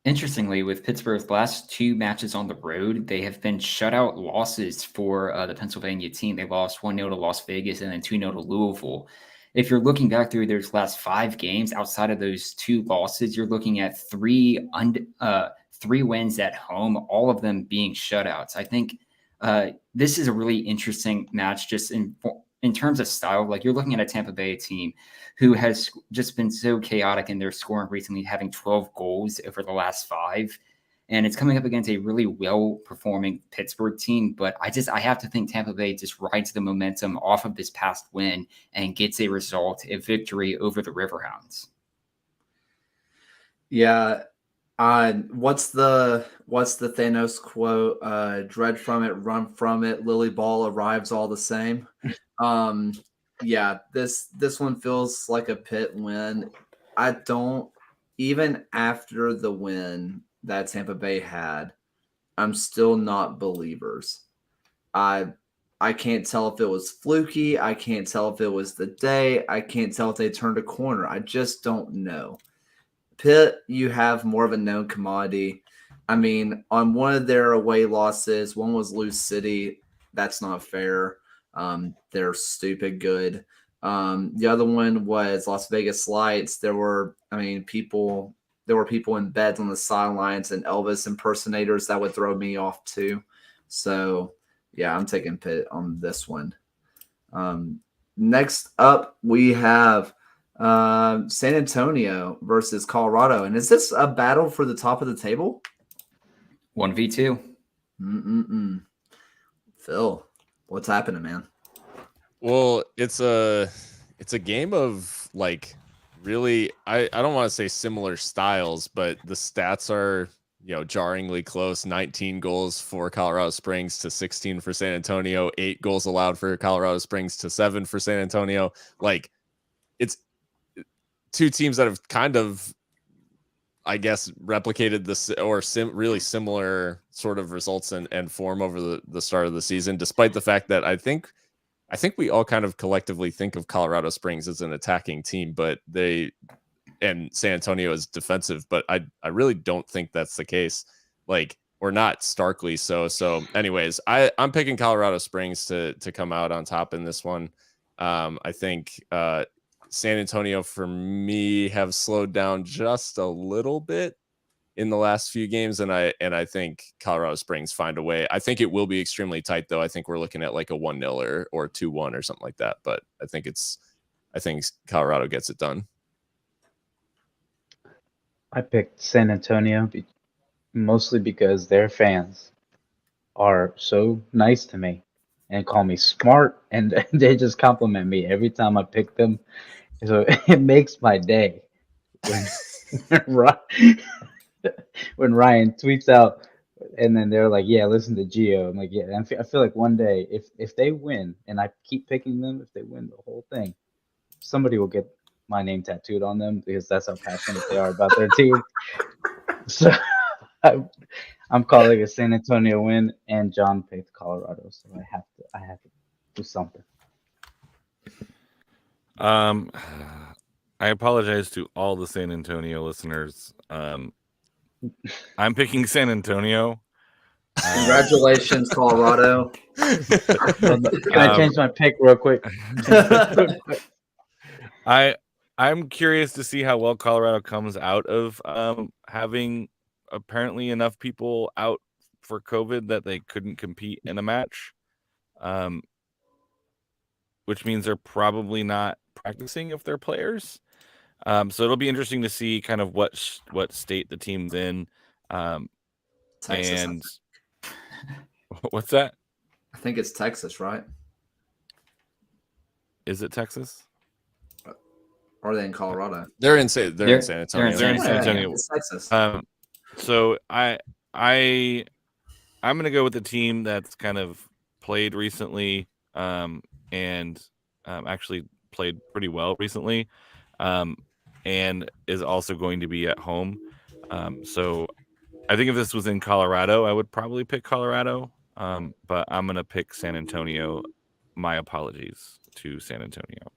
Interestingly, with Pittsburgh's last 2 matches on the road, they have been shutout losses for the Pennsylvania team. They lost 1-0 to Las Vegas and then 2-0 to Louisville. If you're looking back through their last 5 games, outside of those 2 losses, you're looking at 3 wins at home, all of them being shutouts. I think This is a really interesting match just in terms of style. Like, you're looking at a Tampa Bay team who has just been so chaotic in their scoring recently, having 12 goals over the last 5. And it's coming up against a really well-performing Pittsburgh team. But I have to think Tampa Bay just rides the momentum off of this past win and gets a victory over the Riverhounds. Yeah. What's the Thanos quote? Dread from it, run from it. Lily ball arrives all the same. Yeah, this one feels like a Pitt win. I don't, even after the win that Tampa Bay had, I'm still not believers. I can't tell if it was fluky. I can't tell if it was the day. I can't tell if they turned a corner. I just don't know. Pitt, you have more of a known commodity. I mean, on one of their away losses, one was Lose City. That's not fair. They're stupid good. The other one was Las Vegas Lights. There were people in beds on the sidelines and Elvis impersonators that would throw me off too. So, yeah, I'm taking Pitt on this one. Next up, we have San Antonio versus Colorado. And is this a battle for the top of the table? 1v2. Phil, what's happening, man? Well, it's a game of like really, I don't want to say similar styles, but the stats are, jarringly close. 19 goals for Colorado Springs to 16 for San Antonio, 8 goals allowed for Colorado Springs to 7 for San Antonio. Like, it's two teams that have kind of, I guess, replicated this or really similar sort of results and form over the start of the season, despite the fact that I think we all kind of collectively think of Colorado Springs as an attacking team, but and San Antonio is defensive, but I really don't think that's the case. Like, or not starkly so. So anyways, I'm picking Colorado Springs to come out on top in this one. I think San Antonio, for me, have slowed down just a little bit in the last few games, and I think Colorado Springs find a way. I think it will be extremely tight, though. I think we're looking at like a 1-0 or 2-1 or something like that. But I think Colorado gets it done. I picked San Antonio mostly because their fans are so nice to me and call me smart, and they just compliment me every time I pick them. So it makes my day when Ryan tweets out, and then they're like, "Yeah, listen to Gio." I'm like, "Yeah." And I feel like one day, if they win, and I keep picking them, if they win the whole thing, somebody will get my name tattooed on them because that's how passionate they are about their team. So I'm calling a San Antonio win, and John picked Colorado, so I have to do something. I apologize to all the San Antonio listeners. I'm picking San Antonio. Congratulations, Colorado. Can I change my pick real quick? I'm curious to see how well Colorado comes out of having apparently enough people out for COVID that they couldn't compete in a match, which means they're probably not practicing if they're players. So it'll be interesting to see kind of what state the team's in. Texas. And what's that? I think it's Texas, right? Is it Texas? Or are they in Colorado? They're in San Antonio. They're in San Antonio. It's Texas. So I'm gonna go with the team that's kind of played recently, and actually played pretty well recently, and is also going to be at home. So I think if this was in Colorado, I would probably pick Colorado, but I'm gonna pick San Antonio. My apologies to San Antonio.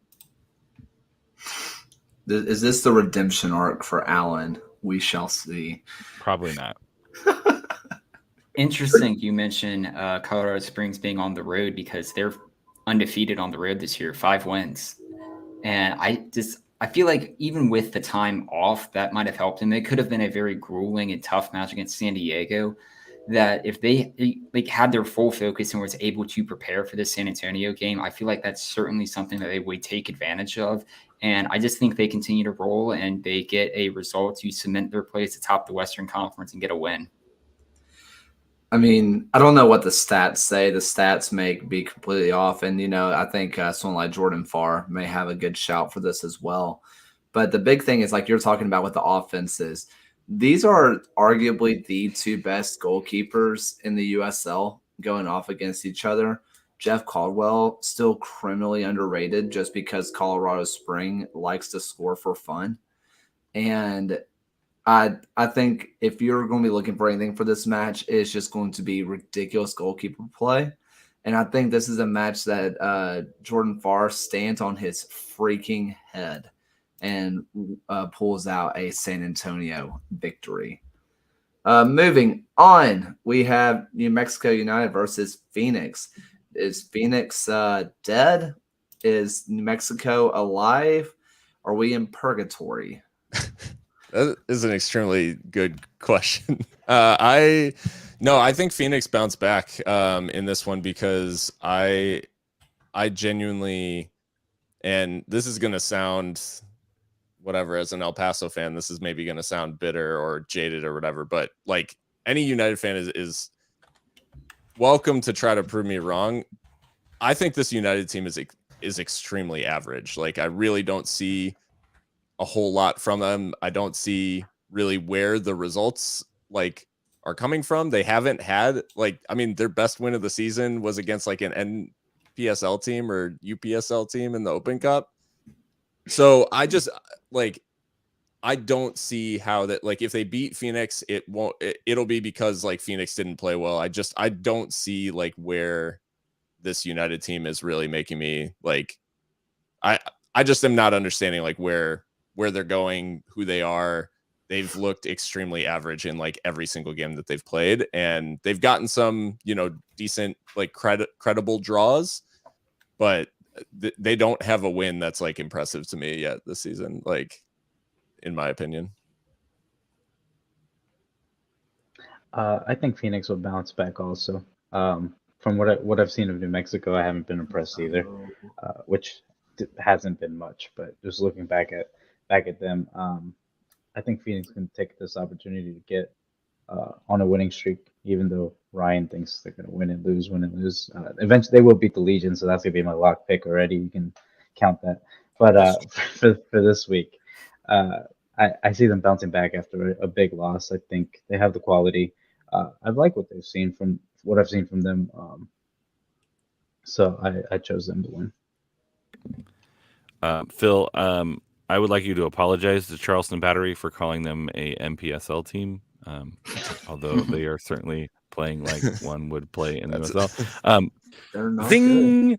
Is this the redemption arc for Allen? We shall see. Probably not. Interesting you mentioned Colorado Springs being on the road because they're undefeated on the road this year, 5 wins. And I feel like even with the time off, that might have helped them. It could have been a very grueling and tough match against San Diego. that if they like had their full focus and was able to prepare for the San Antonio game, I feel like that's certainly something that they would take advantage of. And I just think they continue to roll and they get a result to cement their place atop the Western Conference and get a win. I mean, I don't know what the stats say. The stats may be completely off. And, I think someone like Jordan Farr may have a good shout for this as well. But the big thing is, like you're talking about with the offenses, these are arguably the two best goalkeepers in the USL going off against each other. Jeff Caldwell, still criminally underrated just because Colorado Spring likes to score for fun. And I think if you're going to be looking for anything for this match, it's just going to be ridiculous goalkeeper play. And I think this is a match that Jordan Farr stands on his freaking head and pulls out a San Antonio victory. Moving on, we have New Mexico United versus Phoenix. Is Phoenix dead? Is New Mexico alive? Are we in purgatory? That is an extremely good question. I think Phoenix bounced back in this one because I genuinely, and this is going to sound whatever, as an El Paso fan, this is maybe going to sound bitter or jaded or whatever, but like any United fan is welcome to try to prove me wrong. I think this United team is extremely average. Like, I really don't see a whole lot from them. I don't see really where the results like are coming from. They haven't had their best win of the season was against like an NPSL team or UPSL team in the Open Cup. So I just I don't see how that, like, if they beat Phoenix, it'll be because like Phoenix didn't play well. I don't see like where this United team is really making me like, I just am not understanding like where they're going, who they are. They've looked extremely average in like every single game that they've played, and they've gotten some, decent, like credible draws, but they don't have a win that's like impressive to me yet this season, like, in my opinion. I think Phoenix will bounce back also. From what I've seen of New Mexico, I haven't been impressed either, which hasn't been much. But just looking back at them, I think Phoenix can take this opportunity to get on a winning streak, even though Ryan thinks they're going to win and lose. Eventually, they will beat the Legion, so that's going to be my lock pick already. You can count that. But for this week, I see them bouncing back after a big loss. I think they have the quality. I like what I've seen from them. So I chose them to win. Phil, I would like you to apologize to Charleston Battery for calling them a MPSL team, although they are certainly playing like one would play in the USL. They're not Zing!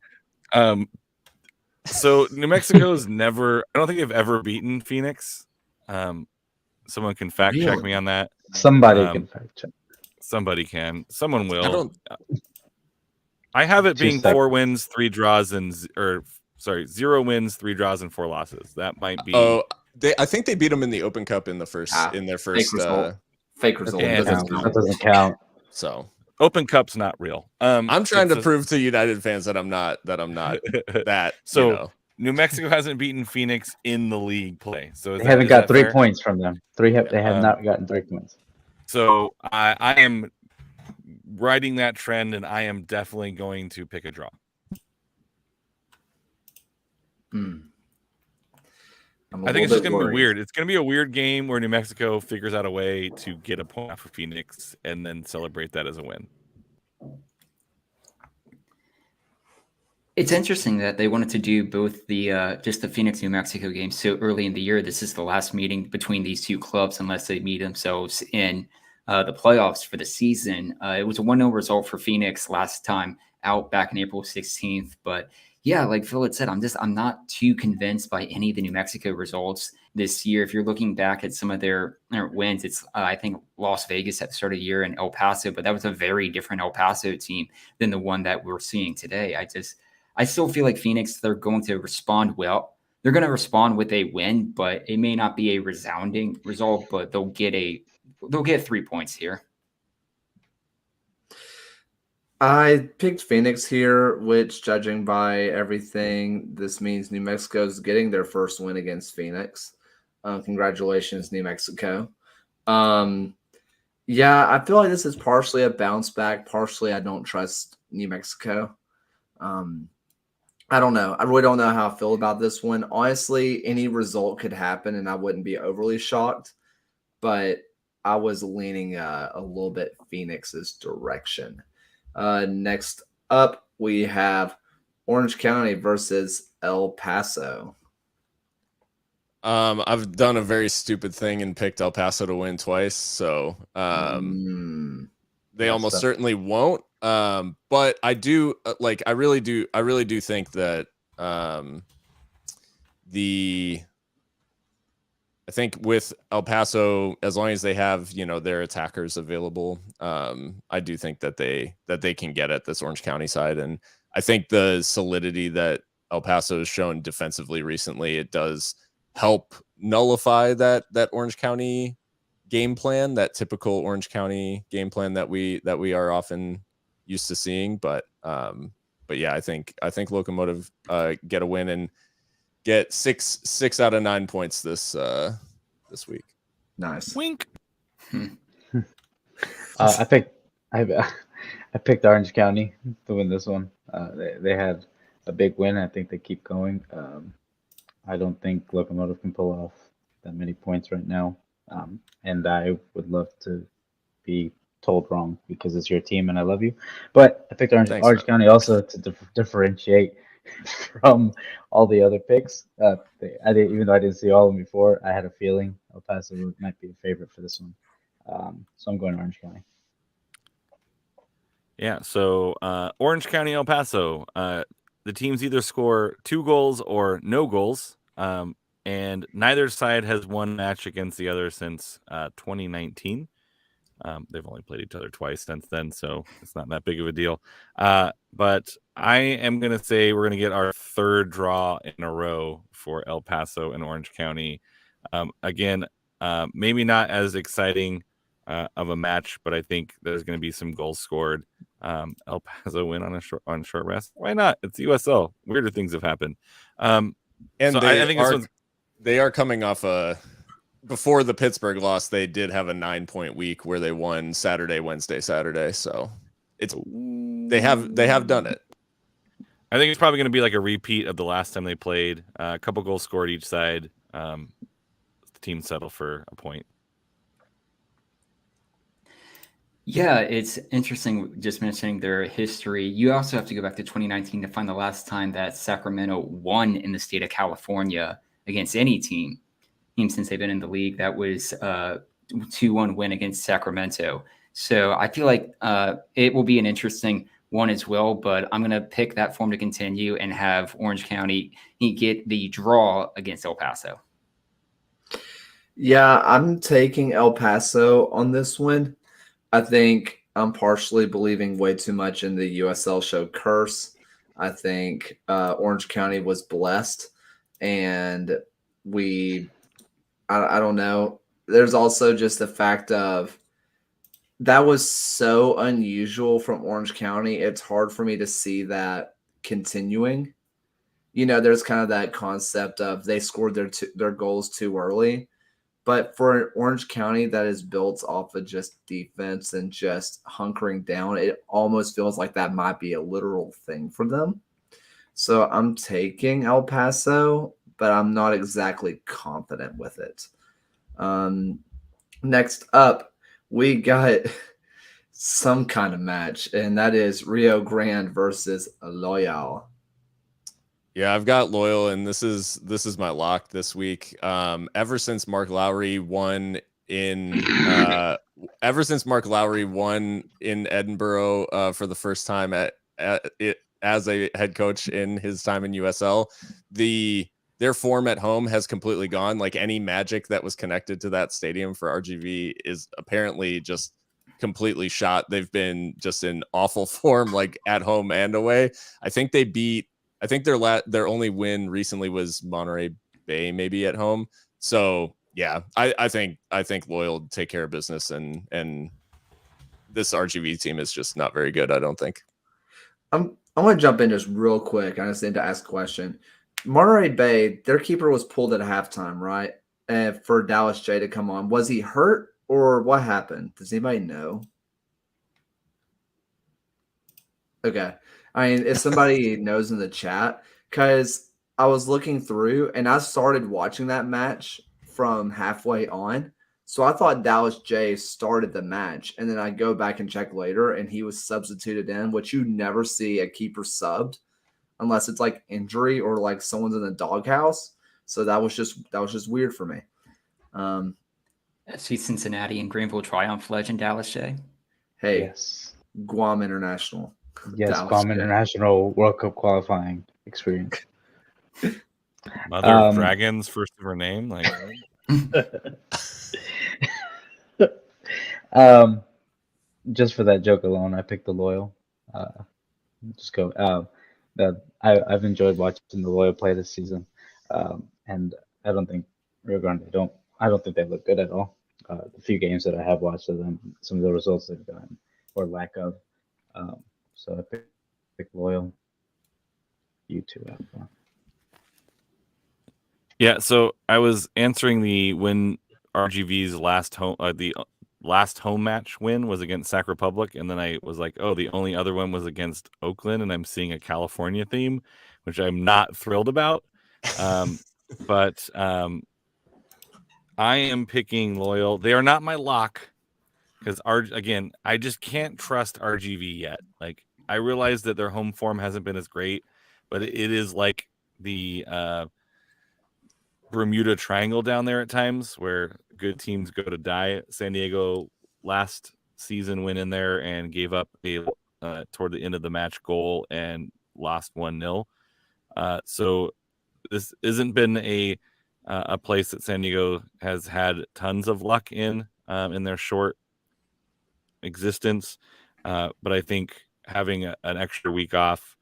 So New Mexico's never, I don't think they've ever beaten Phoenix. Someone can fact check me on that. Somebody can fact check. Somebody can. Someone will. I have it being 4 wins, 3 draws, 0 wins, 3 draws, and 4 losses. That might be. Oh, I think they beat them in the Open Cup in their first. Fake result. That doesn't count. So Open Cup's not real. I'm trying to prove to United fans that I'm not that. So New Mexico hasn't beaten Phoenix in the league play. So they haven't got 3 points from them. They have not gotten 3 points. So I am riding that trend, and I am definitely going to pick a draw. I think it's just going to be weird. It's going to be a weird game where New Mexico figures out a way to get a point off of Phoenix and then celebrate that as a win. It's interesting that they wanted to do both the just the Phoenix New Mexico game so early in the year. This is the last meeting between these two clubs unless they meet themselves in the playoffs for the season. It was a 1-0 result for Phoenix last time out back in April 16th. But yeah, like Phil had said, I'm not too convinced by any of the New Mexico results this year. If you're looking back at some of their wins, it's I think Las Vegas at the start of the year and El Paso, but that was a very different El Paso team than the one that we're seeing today. I still feel like Phoenix, they're going to respond well. They're going to respond with a win, but it may not be a resounding result, but they'll get 3 points here. I picked Phoenix here, which, judging by everything, this means New Mexico is getting their first win against Phoenix. Congratulations, New Mexico. Yeah, I feel like this is partially a bounce back. Partially, I don't trust New Mexico. I don't know. I really don't know how I feel about this one. Honestly, any result could happen, and I wouldn't be overly shocked. But I was leaning a little bit Phoenix's direction. Next up, we have Orange County versus El Paso. I've done a very stupid thing and picked El Paso to win twice, so they almost certainly won't. But I do I really do think that I think with El Paso, as long as they have their attackers available, I do think that they can get at this Orange County side, and I think the solidity that El Paso has shown defensively recently, it does help nullify that Orange County game plan, that typical Orange County game plan that we are often used to seeing. But yeah, I think Locomotive get a win and get six out of 9 points this week. Nice. Wink. I picked Orange County to win this one. They had a big win. I think they keep going. I don't think Locomotive can pull off that many points right now. And I would love to be told wrong because it's your team and I love you. But I picked Orange County also to differentiate from all the other picks. Even though I didn't see all of them before, I had a feeling El Paso might be a favorite for this one. So I'm going Orange County. Yeah, so Orange County, El Paso. The teams either score 2 goals or no goals, and neither side has won match against the other since 2019. They've only played each other twice since then, so it's not that big of a deal. But I am going to say we're going to get our 3rd draw in a row for El Paso and Orange County. Again, maybe not as exciting of a match, but I think there's going to be some goals scored. El Paso win on short rest. Why not? It's USL. Weirder things have happened. And so I think they are coming off before the Pittsburgh loss, they did have a 9-point week where they won Saturday, Wednesday, Saturday. So they have done it. I think it's probably going to be like a repeat of the last time they played. A couple goals scored each side. The team settle for a point. Yeah, it's interesting just mentioning their history. You also have to go back to 2019 to find the last time that Sacramento won in the state of California against any team since they've been in the league. That was a 2-1 win against Sacramento. So I feel like it will be an interesting one as well, but I'm going to pick that form to continue and have Orange County get the draw against El Paso. Yeah, I'm taking El Paso on this one. I think I'm partially believing way too much in the USL show curse. I think Orange County was blessed, and I don't know. There's also just the fact of that was so unusual from Orange County. It's hard for me to see that continuing. There's kind of that concept of they scored their goals too early. But for Orange County that is built off of just defense and just hunkering down, it almost feels like that might be a literal thing for them. So I'm taking El Paso, but I'm not exactly confident with it. Next up, we got some kind of match, and that is Rio Grande versus Loyal. Yeah, In got Loyal, and this is my lock this week. Ever since Mark Lowry won in Edinburgh for the first time as a head coach in his time in USL, their form at home has completely gone. Like, any magic that was connected to that stadium for RGV is apparently just completely shot. They've been just in awful form, like at home and away. I think their only win recently was Monterey Bay, maybe at home. So yeah, I think Loyal take care of business, and this RGV team is just not very good, I don't think. I'm going to jump in just real quick. I just need to ask a question. Monterey Bay, their keeper was pulled at halftime, right? For Dallas J to come on. Was he hurt or what happened? Does anybody know? Okay. I mean, if somebody knows in the chat, because I was looking through and I started watching that match from halfway on. So I thought Dallas J started the match, and then I go back and check later, and he was substituted in, which you never see a keeper subbed unless it's like injury or like someone's in the doghouse. So that was just weird for me. See Cincinnati and Greenville Triumph legend Dallas J. Hey, Yes. Guam International. Yes, Dallas Guam J. International World Cup qualifying experience. Mother of Dragons, first of her name. Like, Just for that joke alone, I picked the Loyal. Just go. I've enjoyed watching the Loyal play this season, and I don't think Rio Grande I don't think they look good at all. The few games that I have watched of them, some of the results they've gotten or lack of. So I picked Loyal. You two have fun. yeah. So I was answering when RGV's last home match win was against Sac Republic, and then I was like, oh, the only other one was against Oakland, and I'm seeing a California theme, which I'm not thrilled about. But I am picking Loyal. They are not my lock because again, I just can't trust RGV yet. Like, I realize that their home form hasn't been as great, but it is like the Bermuda Triangle down there at times where good teams go to die. San Diego last season went in there and gave up a toward the end of the match goal and lost 1-0. So this hasn't been a place that San Diego has had tons of luck in their short existence. But I think having an extra week off,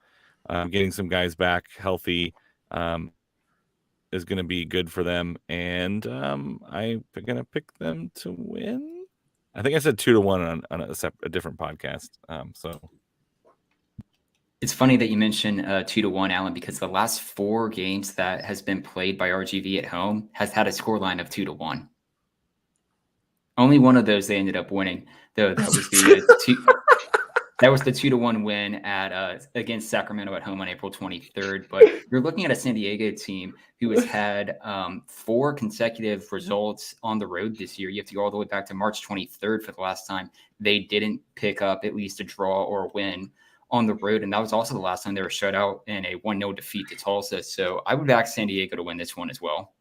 getting some guys back healthy, is going to be good for them, and I'm going to pick them to win. I think I said 2-1 on a different podcast. So It's funny that you mentioned 2-1, Alan, because the last 4 games that has been played by RGV at home has had a scoreline of 2-1. Only one of those they ended up winning, though. That was the that was the 2-1 win at against Sacramento at home on April 23rd. But you're looking at a San Diego team who has had 4 consecutive results on the road this year. You have to go all the way back to March 23rd for the last time they didn't pick up at least a draw or a win on the road. And that was also the last time they were shut out in a 1-0 defeat to Tulsa. So I would back San Diego to win this one as well.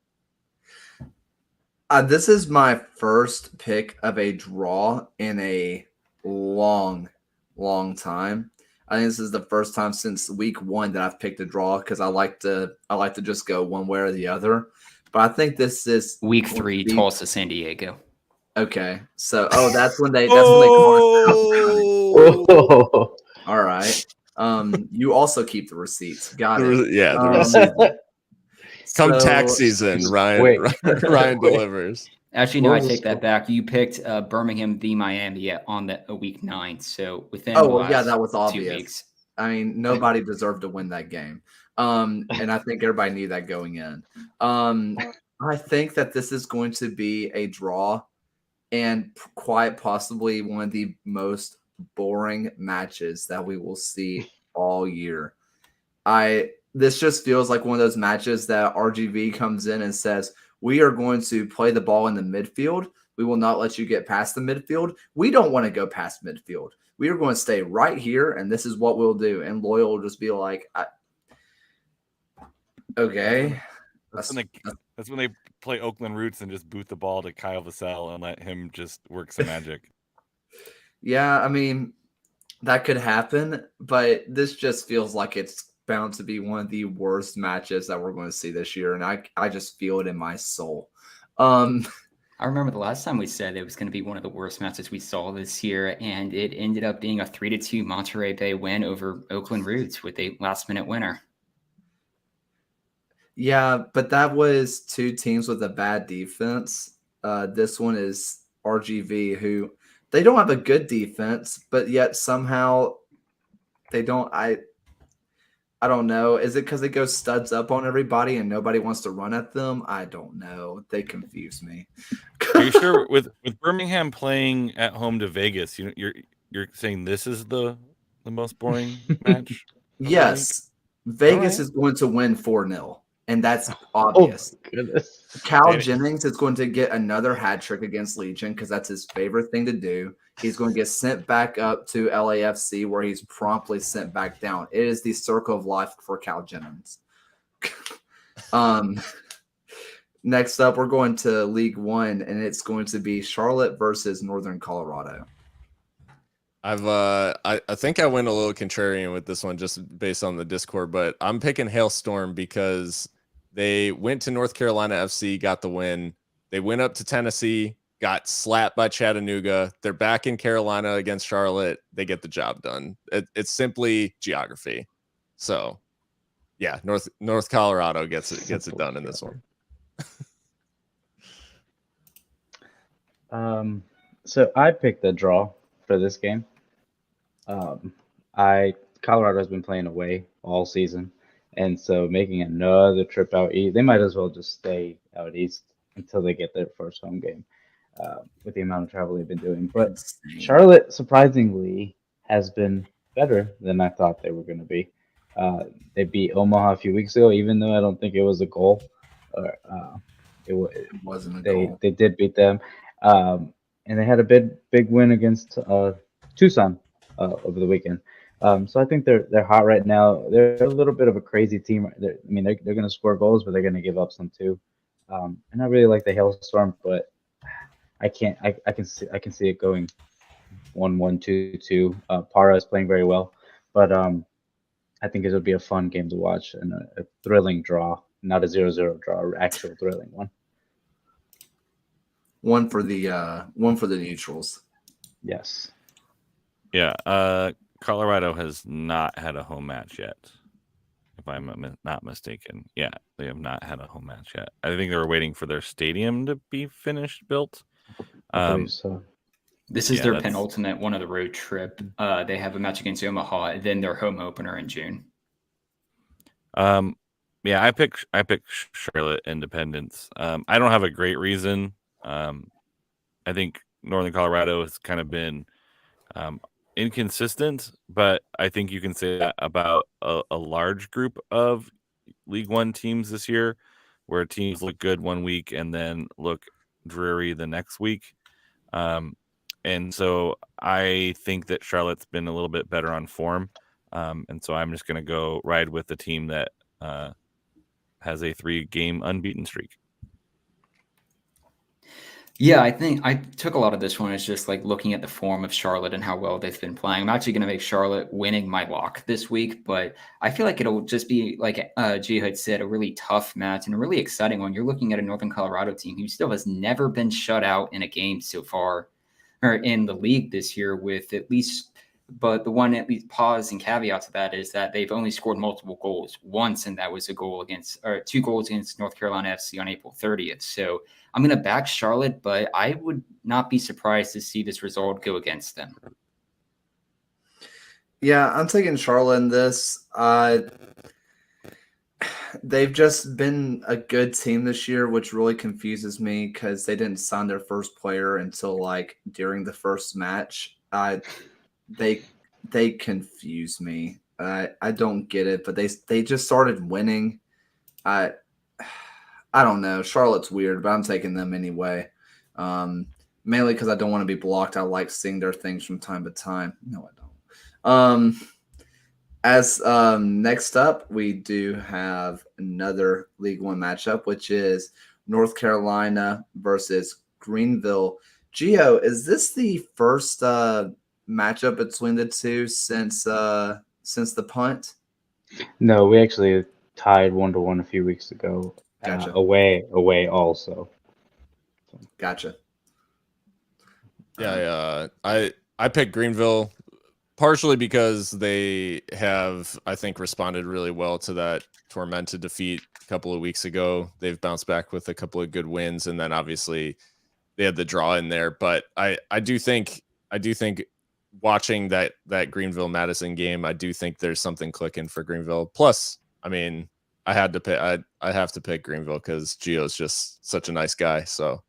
This is my first pick of a draw in a long time. I think this is the first time since week 1 that I've picked a draw because I like to just go one way or the other. But I think this is week 3, Tulsa, San Diego. Okay, so that's when they come on. All right. You also keep the receipts. Got it. Yeah, the receipts. Come tax season, Ryan delivers. Actually, no, I take that back. You picked Birmingham v. Miami on the week 9. So within that was obvious. 2 weeks. I mean, nobody deserved to win that game. And I think everybody knew that going in. I think that this is going to be a draw and quite possibly one of the most boring matches that we will see all year. This just feels like one of those matches that RGV comes in and says, we are going to play the ball in the midfield. We will not let you get past the midfield. We don't want to go past midfield. We are going to stay right here, and this is what we'll do. And Loyal will just be like, okay. That's when they play Oakland Roots and just boot the ball to Kyle Vassell and let him just work some magic. Yeah, I mean, that could happen, but this just feels like it's bound to be one of the worst matches that we're going to see this year, and I just feel it in my soul. I remember the last time we said it was going to be one of the worst matches we saw this year, and it ended up being a 3-2 Monterey Bay win over Oakland Roots with a last-minute winner. Yeah, but that was 2 teams with a bad defense. This one is RGV, who they don't have a good defense, but yet somehow they don't. I I don't know. Is it because it goes studs up on everybody and nobody wants to run at them? I don't know. They confuse me. Are you sure with Birmingham playing at home to Vegas, you're saying this is the most boring match? of the week? Yes, Vegas right. is going to win 4-0, and that's Oh obvious. goodness. Cal Danny- Jennings is going to get another hat trick against Legion because that's his favorite thing to do. He's going to get sent back up to LAFC where he's promptly sent back down. It is the circle of life for Cal Jennings. Next up, we're going to League One, and it's going to be Charlotte versus Northern Colorado. I think I went a little contrarian with this one just based on the Discord, but I'm picking Hailstorm because they went to North Carolina FC, got the win. They went up to Tennessee, got slapped by Chattanooga. They're back in Carolina against Charlotte. They get the job done. It's simply geography. So, yeah, North Colorado gets it done in this one. So I picked the draw for this game. Colorado has been playing away all season, and so making another trip out east, they might as well just stay out east until they get their first home game. With the amount of travel they've been doing, but Insane. Charlotte surprisingly has been better than I thought they were going to be. They beat Omaha a few weeks ago, even though I don't think it was a goal. It wasn't a they goal. they did beat them, and they had a big win against Tucson over the weekend. So I think they're hot right now. They're a little bit of a crazy team. They're going to score goals, but they're going to give up some too. And I really like the Hailstorm, but I can see it going 1-1, 2-2. Para is playing very well, but I think it'll be a fun game to watch and a thrilling draw, not a 0-0 draw, actual thrilling one. One for the neutrals. Yes. Yeah, Colorado has not had a home match yet, if I'm not mistaken. Yeah, they have not had a home match yet. I think they were waiting for their stadium to be built. I believe so. This is Yeah, their that's- penultimate one of the road trip. They have a match against Omaha, and then their home opener in June. Yeah, I picked Charlotte Independence. I don't have a great reason. I think Northern Colorado has kind of been inconsistent, but I think you can say that about a large group of League One teams this year, where teams look good one week and then look dreary the next week. And so I think that Charlotte's been a little bit better on form. And so I'm just going to go ride with the team that has a 3-game unbeaten streak. Yeah, I think I took a lot of this one as just like looking at the form of Charlotte and how well they've been playing. I'm actually going to make Charlotte winning my lock this week, but I feel like it'll just be, like G had said, a really tough match and a really exciting one. You're looking at a Northern Colorado team who still has never been shut out in a game so far, or in the league this year, with at least. But the one at least pause and caveat to that is that they've only scored multiple goals once, and that was 2 goals against North Carolina FC on April 30th. So I'm going to back Charlotte, but I would not be surprised to see this result go against them. Yeah, I'm taking Charlotte in this. They've just been a good team this year, which really confuses me because they didn't sign their first player until like during the first match. They confuse me. I don't get it, but they just started winning. I don't know. Charlotte's weird, but I'm taking them anyway. Mainly because I don't want to be blocked. I like seeing their things from time to time. No, I don't. As next up, we do have another League One matchup, which is North Carolina versus Greenville. Gio, is this the first matchup between the two since the punt? No, we actually tied 1-1 a few weeks ago. Gotcha. Away also. Gotcha. Yeah, I picked Greenville partially because they have, I think, responded really well to that tormented defeat a couple of weeks ago. They've bounced back with a couple of good wins, and then obviously they had the draw in there. But I do think watching that Greenville Madison game, I do think there's something clicking for Greenville. Plus, I mean, I had to pick. I have to pick Greenville because Gio's just such a nice guy. So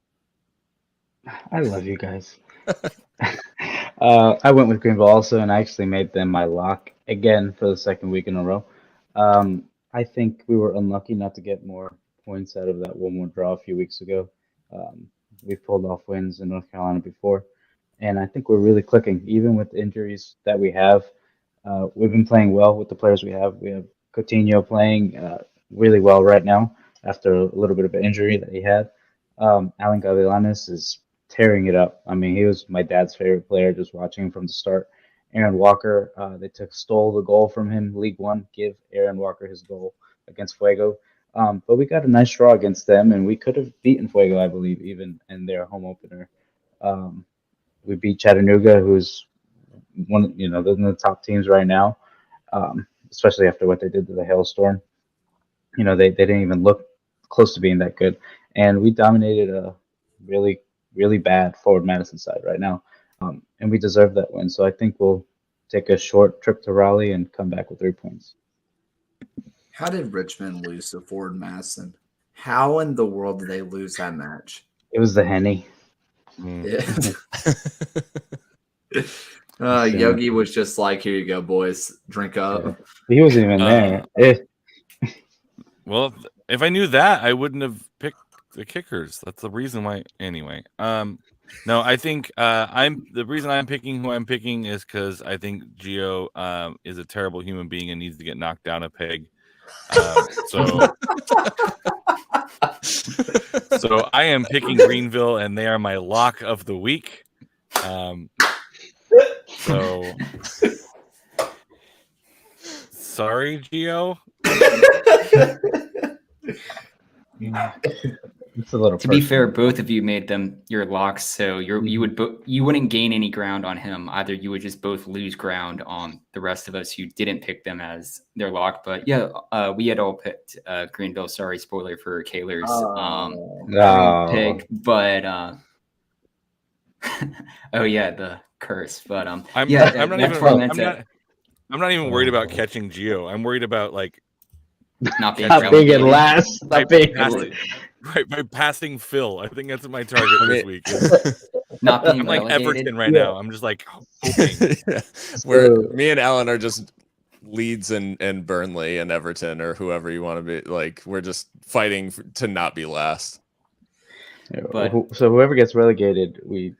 I love you guys. I went with Greenville also, and I actually made them my lock again for the second week in a row. I think we were unlucky not to get more points out of that 1-1 draw a few weeks ago. We've pulled off wins in North Carolina before, and I think we're really clicking, even with the injuries that we have. We've been playing well with the players we have. We have Coutinho playing really well right now after a little bit of an injury that he had. Alan Gavilanes is tearing it up. I mean, he was my dad's favorite player, just watching him from the start. Aaron Walker, they stole the goal from him, League One. Give Aaron Walker his goal against Fuego. But we got a nice draw against them, and we could have beaten Fuego, I believe, even in their home opener. We beat Chattanooga, who's one of the top teams right now, especially after what they did to the Hailstorm. They didn't even look close to being that good, and we dominated a really, really bad forward Madison side right now, and we deserve that win. So I think we'll take a short trip to Raleigh and come back with 3 points. How did Richmond lose to Ford Madison? How in the world did they lose that match? It was the Henny. Yogi was just like, "Here you go, boys, drink up." Yeah. He wasn't even there. Well, if I knew that, I wouldn't have picked the Kickers. That's the reason why. Anyway, no, I think the reason I'm picking who I'm picking is because I think Gio is a terrible human being and needs to get knocked down a peg. So I am picking Greenville, and they are my lock of the week. So sorry, Gio. It's a little. To be fair, both of you made them your locks, so you wouldn't gain any ground on him. Either you would just both lose ground on the rest of us who didn't pick them as their lock. But yeah, we had all picked Greenville. Sorry, spoiler for Kaler's pick. But oh yeah, the curse. But I'm not even worried about catching Gio. I'm worried about not being in last. By passing Phil. I think that's my target this week. Not being I'm like relegated. Everton right now. I'm just hoping. Me and Alan are just Leeds and Burnley and Everton or whoever you want to be. We're just fighting to not be last. But so whoever gets relegated, we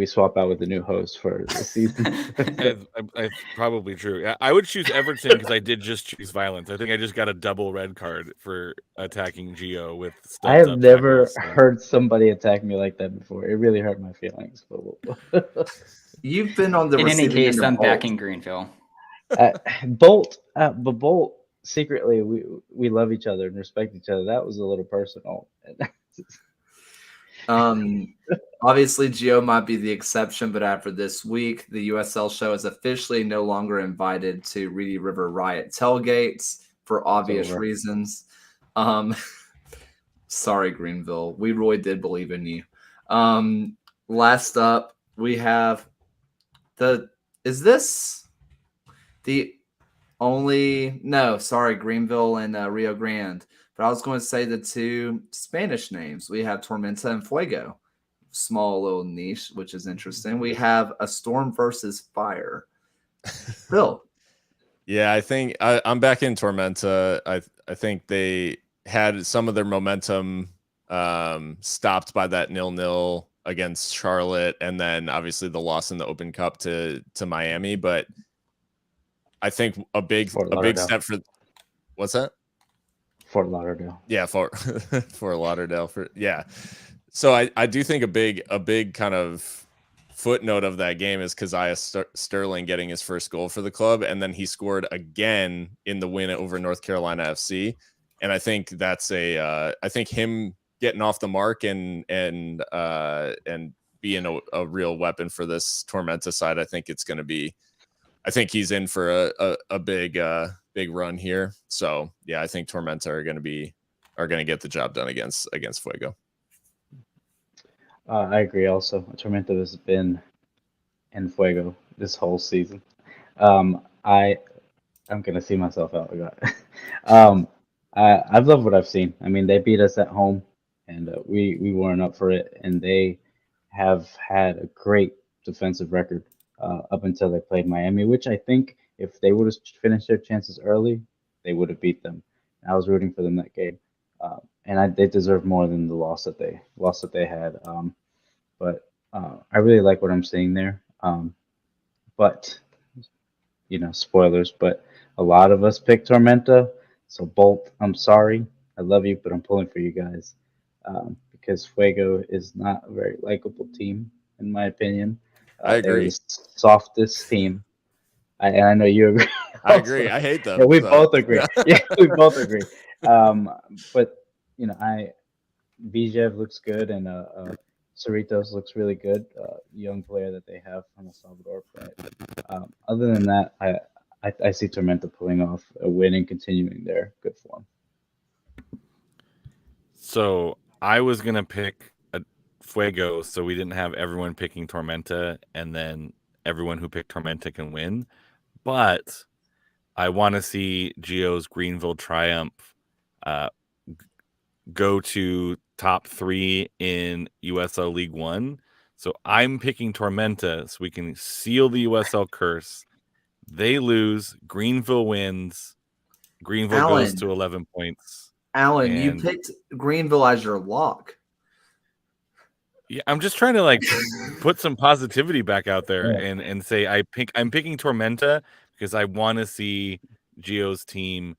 swap out with the new host for the season. It's probably true. I would choose Everton because I did just choose violence. I think I just got a double red card for attacking Gio with. I have never heard somebody attack me like that before. It really hurt my feelings. You've been on the. In any case, I'm Bolt. backing Greenville. Bolt, but Bolt. Secretly, we love each other and respect each other. That was a little personal. Obviously Gio might be the exception, but after this week, the USL show is officially no longer invited to Reedy River Riot tailgates for obvious reasons. Sorry, Greenville. We really did believe in you. Last up, we have Greenville and Rio Grande. But I was going to say the two Spanish names. We have Tormenta and Fuego. Small little niche, which is interesting. We have a Storm versus Fire. Phil. Yeah, I think I'm back in Tormenta. I think they had some of their momentum stopped by that 0-0 against Charlotte, and then obviously the loss in the Open Cup to Miami. But I think a big step for what's that? Fort Lauderdale. Yeah, Fort Lauderdale. So I do think a big kind of footnote of that game is Keziah Sterling getting his first goal for the club, and then he scored again in the win over North Carolina FC. And I think that's I think him getting off the mark and being a real weapon for this Tormenta side. I think he's in for a big run here. So yeah, I think Tormenta are going to get the job done against Fuego. I agree. Also, Tormenta has been in Fuego this whole season. I'm gonna see myself out. um, I've loved what I've seen. I mean, they beat us at home, and we weren't up for it, and they have had a great defensive record up until they played Miami, which I think if they would have finished their chances early, they would have beat them. I was rooting for them that game, they deserve more than the loss that they had. But I really like what I'm seeing there. But spoilers, but a lot of us picked Tormenta. So Bolt, I'm sorry. I love you, but I'm pulling for you guys because Fuego is not a very likable team, in my opinion. I They're agree. the softest team. And I know you agree. I agree. I hate them. Yeah, we so. both agree. Yeah, we both agree. But Bijev looks good, and Cerritos looks really good. Young player that they have from El Salvador. But other than that, I see Tormenta pulling off a win and continuing their good form. So I was gonna pick a Fuego, so we didn't have everyone picking Tormenta, and then everyone who picked Tormenta can win. But I want to see Gio's Greenville Triumph go to top 3 in USL League One. So I'm picking Tormenta so we can seal the USL curse. They lose, Greenville wins. Greenville goes Alan. to 11 points. Alan, you And- picked Greenville as your lock. Yeah, I'm just trying to put some positivity back out there Yeah. and say I'm picking Tormenta because I want to see Gio's team,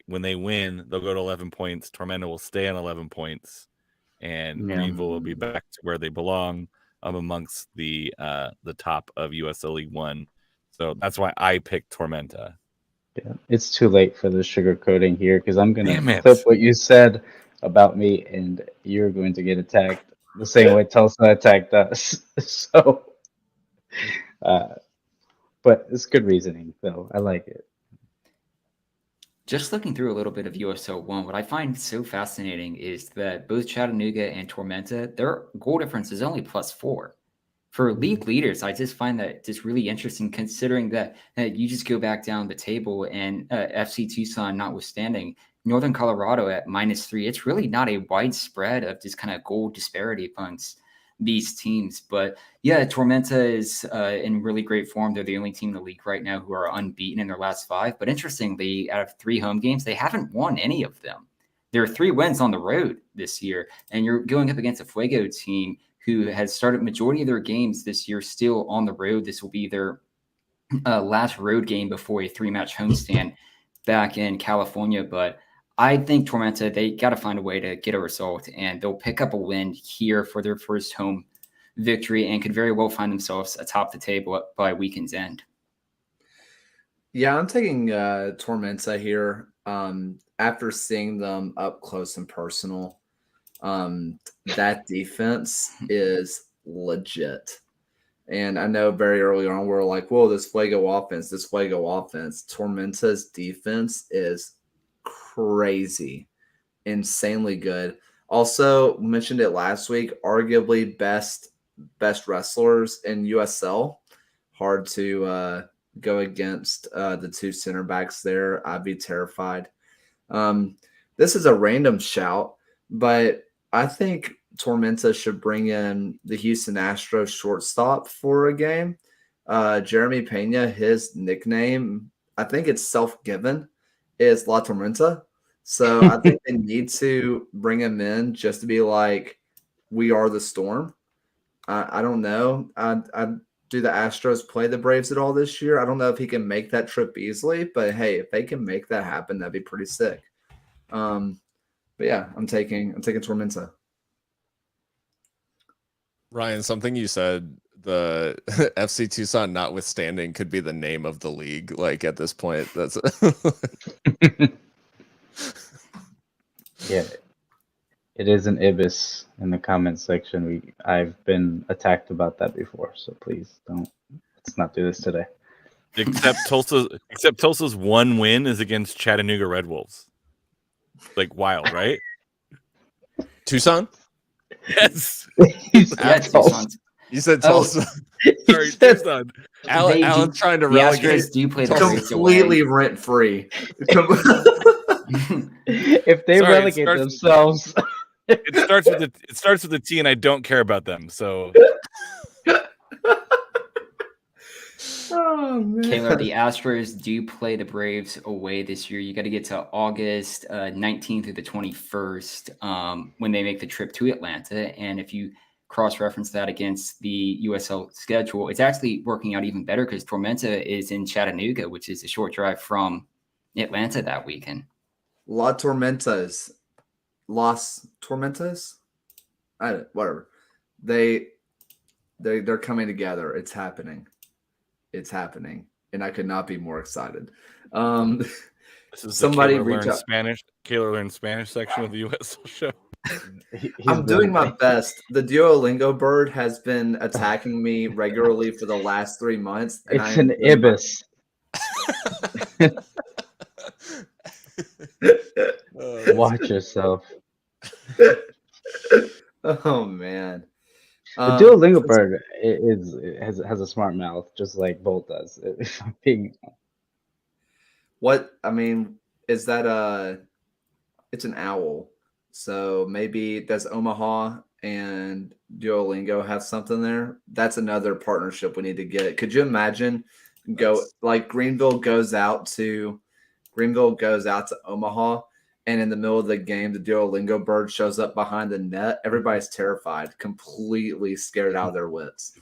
when they win, they'll go to 11 points. Tormenta will stay on 11 points, and Yeah. Greenville will be back to where they belong, amongst the top of USL League One. So that's why I picked Tormenta. Yeah, it's too late for the sugarcoating here because I'm Damn gonna it. clip what you said about me, and you're going to get attacked the same way Tulsa attacked us. So, but it's good reasoning, though. I like it. Just looking through a little bit of USL 1, what I find so fascinating is that both Chattanooga and Tormenta, their goal difference is only +4. For league leaders, I just find that just really interesting considering that you just go back down the table and FC Tucson notwithstanding, Northern Colorado at -3, it's really not a widespread of just kind of goal disparity amongst these teams. But yeah, Tormenta is in really great form. They're the only team in the league right now who are unbeaten in their last 5. But interestingly, out of 3 home games, they haven't won any of them. There are 3 wins on the road this year, and you're going up against a Fuego team who has started majority of their games this year still on the road. This will be their last road game before a 3-match homestand back in California. But I think Tormenta, they got to find a way to get a result, and they'll pick up a win here for their first home victory and could very well find themselves atop the table by weekend's end. Yeah, I'm taking Tormenta here after seeing them up close and personal. That defense is legit. And I know very early on we're like, whoa, this Fuego offense. Tormenta's defense is crazy, insanely good. Also, mentioned it last week, arguably best wrestlers in USL. Hard to go against the 2 center backs there. I'd be terrified. This is a random shout, but I think Tormenta should bring in the Houston Astros shortstop for a game. Jeremy Pena, his nickname, I think it's self-given, is La Tormenta. So I think they need to bring him in just to be like, we are the storm. I don't know. Do the Astros play the Braves at all this year? I don't know if he can make that trip easily, but hey, if they can make that happen, that'd be pretty sick. But yeah, I'm taking Tormenta. Ryan, something you said, the FC Tucson notwithstanding could be the name of the league. At this point, that's Yeah, it is an Ibis in the comment section. I've been attacked about that before, so please let's not do this today. Except Tulsa's 1 win is against Chattanooga Red Wolves. Wild, right? Tucson. Yes. Yeah, Tucson. You said Tulsa. Sorry, Tucson. Alan's trying to the relegate. Astros do play the Tulsa. Braves away. Completely rent free. If they Sorry, it relegate starts- themselves, It starts with a T, and I don't care about them. So Oh man. Taylor, the Astros do play the Braves away this year. You got to get to August 19th through the 21st when they make the trip to Atlanta. And if you cross-reference that against the USL schedule, it's actually working out even better because Tormenta is in Chattanooga, which is a short drive from Atlanta that weekend. La Tormentas. Las Tormentas? Whatever. They're coming together. It's happening. It's happening. And I could not be more excited. this is Somebody the reach out. Spanish. Kayla learned Spanish section of the USL show. I'm doing my best. The Duolingo bird has been attacking me regularly for the last 3 months. And it's an ibis. Watch yourself. Oh man. The Duolingo bird has a smart mouth, just like Bolt does. If I'm being... What I mean is that it's an owl. So maybe does Omaha and Duolingo have something there? That's another partnership we need to get. Could you imagine Greenville goes out to Omaha, and in the middle of the game the Duolingo bird shows up behind the net. Everybody's terrified, completely scared out of their wits.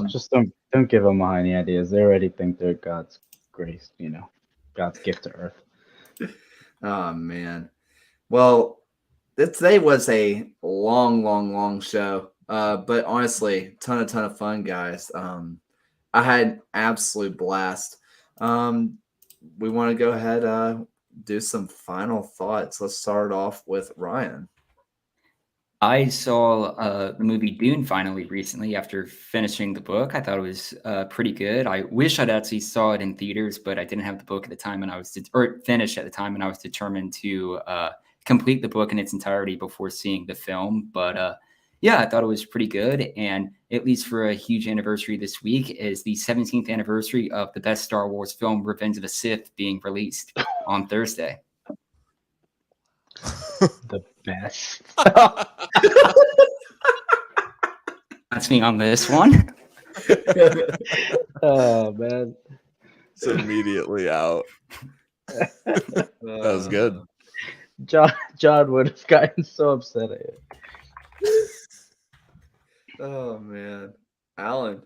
Just don't give Omaha any ideas. They already think they're God's grace, God's gift to earth. Oh man. Well, today was a long show. But honestly, ton of fun, guys. I had an absolute blast. We want to go ahead do some final thoughts. Let's start off with Ryan. I saw the movie Dune finally recently after finishing the book. I thought it was pretty good. I wish I'd actually saw it in theaters, but I didn't have the book at the time, and finished at the time, and I was determined to complete the book in its entirety before seeing the film. But yeah, I thought it was pretty good, and at least for a huge anniversary this week is the 17th anniversary of the best Star Wars film, Revenge of the Sith, being released on Thursday. The best. That's me on this one. Oh man, It's immediately out. That was good. John would have gotten so upset at it. Oh man. Alan.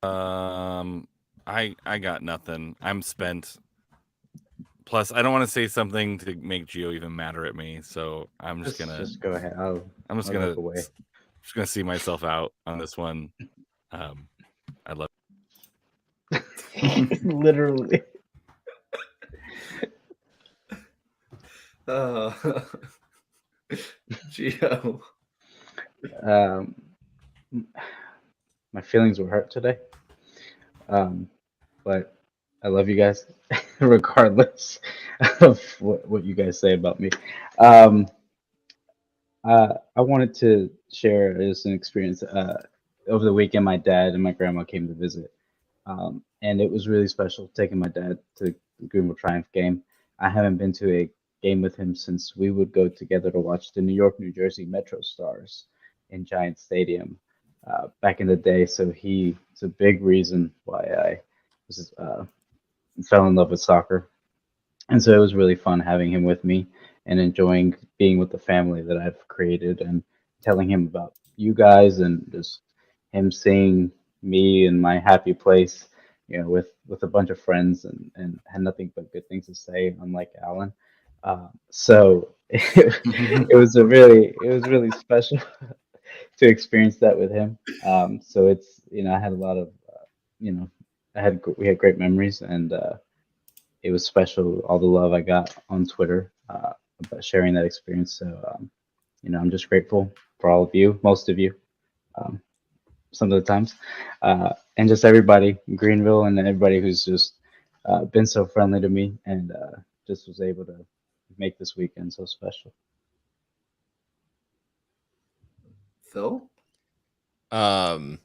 I got nothing. I'm spent. Plus, I don't want to say something to make Gio even madder at me, so I'm just gonna go ahead. I'm just I'll gonna look away. just gonna see myself out on this one. I love. Literally. Gio. My feelings were hurt today. But I love you guys, regardless of what you guys say about me. I wanted to share just an experience. Over the weekend, my dad and my grandma came to visit, and it was really special taking my dad to the Greenville Triumph game. I haven't been to a game with him since we would go together to watch the New York, New Jersey Metro Stars in Giant Stadium back in the day. So it's a big reason why I was fell in love with soccer. And so it was really fun having him with me and enjoying being with the family that I've created and telling him about you guys and just him seeing me in my happy place, with a bunch of friends and had nothing but good things to say, unlike Alan. So it was really special to experience that with him. So it's, I had a lot of, we had great memories, and it was special, all the love I got on Twitter about sharing that experience. So, I'm just grateful for all of you, most of you, some of the times, and just everybody in Greenville and everybody who's just been so friendly to me and just was able to make this weekend so special. Phil? Um,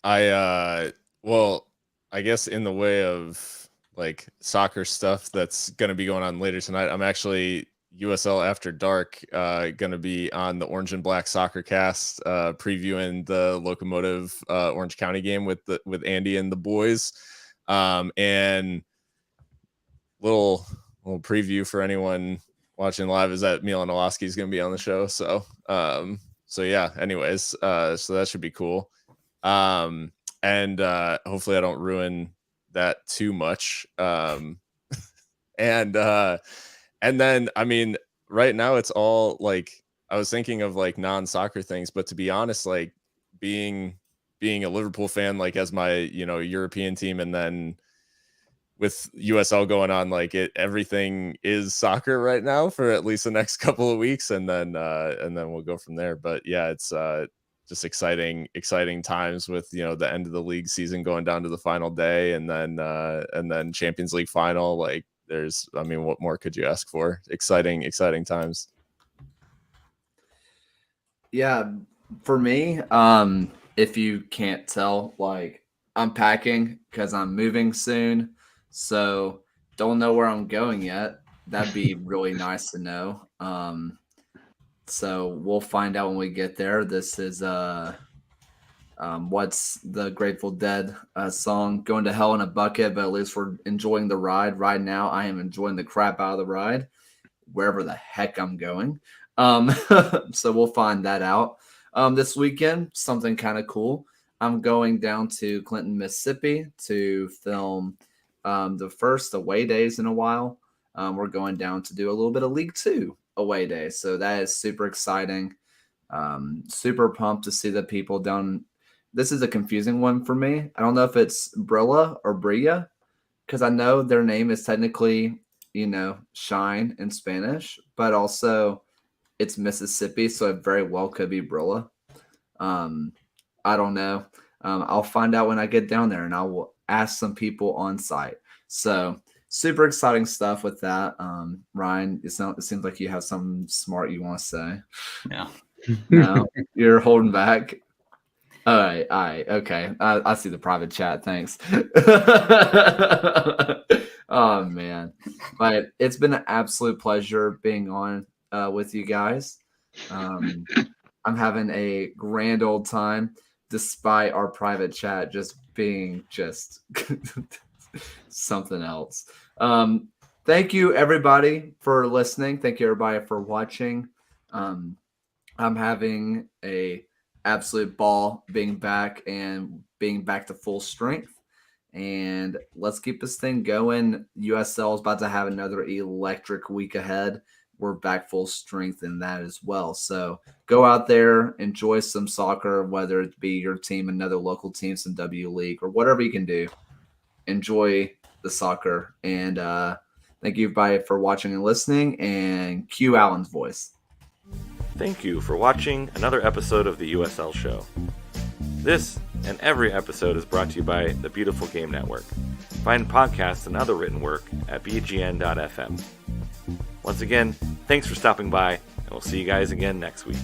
Well, I guess in the way of like soccer stuff that's going to be going on later tonight, I'm actually USL After Dark going to be on the Orange and Black Soccer Cast previewing the Locomotive Orange County game with Andy and the boys. And little preview for anyone watching live is that Milan Olaski is going to be on the show. So yeah, anyways, so that should be cool. And hopefully I don't ruin that too much. And then, I mean, right now it's all like, I was thinking of like non-soccer things, but to be honest, like being a Liverpool fan, like as my, European team, and then with USL going on, like everything is soccer right now for at least the next couple of weeks. And then we'll go from there. But yeah, it's just exciting times with, the end of the league season going down to the final day, and then Champions League final. Like what more could you ask for? Exciting times. Yeah, for me, if you can't tell, like I'm packing because I'm moving soon, so don't know where I'm going yet. That'd be really nice to know. So we'll find out when we get there. This is what's the Grateful Dead song, "Going to Hell in a Bucket," but at least we're enjoying the ride right now. I am enjoying the crap out of the ride, wherever the heck I'm going. So we'll find that out. This weekend, something kind of cool. I'm going down to Clinton, Mississippi to film the first away days in a while. We're going down to do a little bit of League Two away days. So that is super exciting. Super pumped to see the people down. This is a confusing one for me. I don't know if it's Brilla or Bria, because I know their name is technically, Shine in Spanish, but also it's Mississippi, so it very well could be Brilla. I don't know. I'll find out when I get down there, and I will ask some people on site. So super exciting stuff with that. Ryan, it seems like you have something smart you want to say. No, you're holding back. All right, okay. I see the private chat. Thanks. Oh man, but it's been an absolute pleasure being on with you guys. I'm having a grand old time, despite our private chat just being something else. Thank you everybody for listening. Thank you everybody for watching. I'm having a absolute ball being back to full strength. And let's keep this thing going. USL is about to have another electric week ahead. We're back full strength in that as well. So go out there, enjoy some soccer, whether it be your team, another local team, some W League, or whatever you can do. Enjoy the soccer. And thank you, everybody, for watching and listening. And cue Alan's voice. Thank you for watching another episode of the USL Show. This and every episode is brought to you by the Beautiful Game Network. Find podcasts and other written work at bgn.fm. Once again, thanks for stopping by, and we'll see you guys again next week.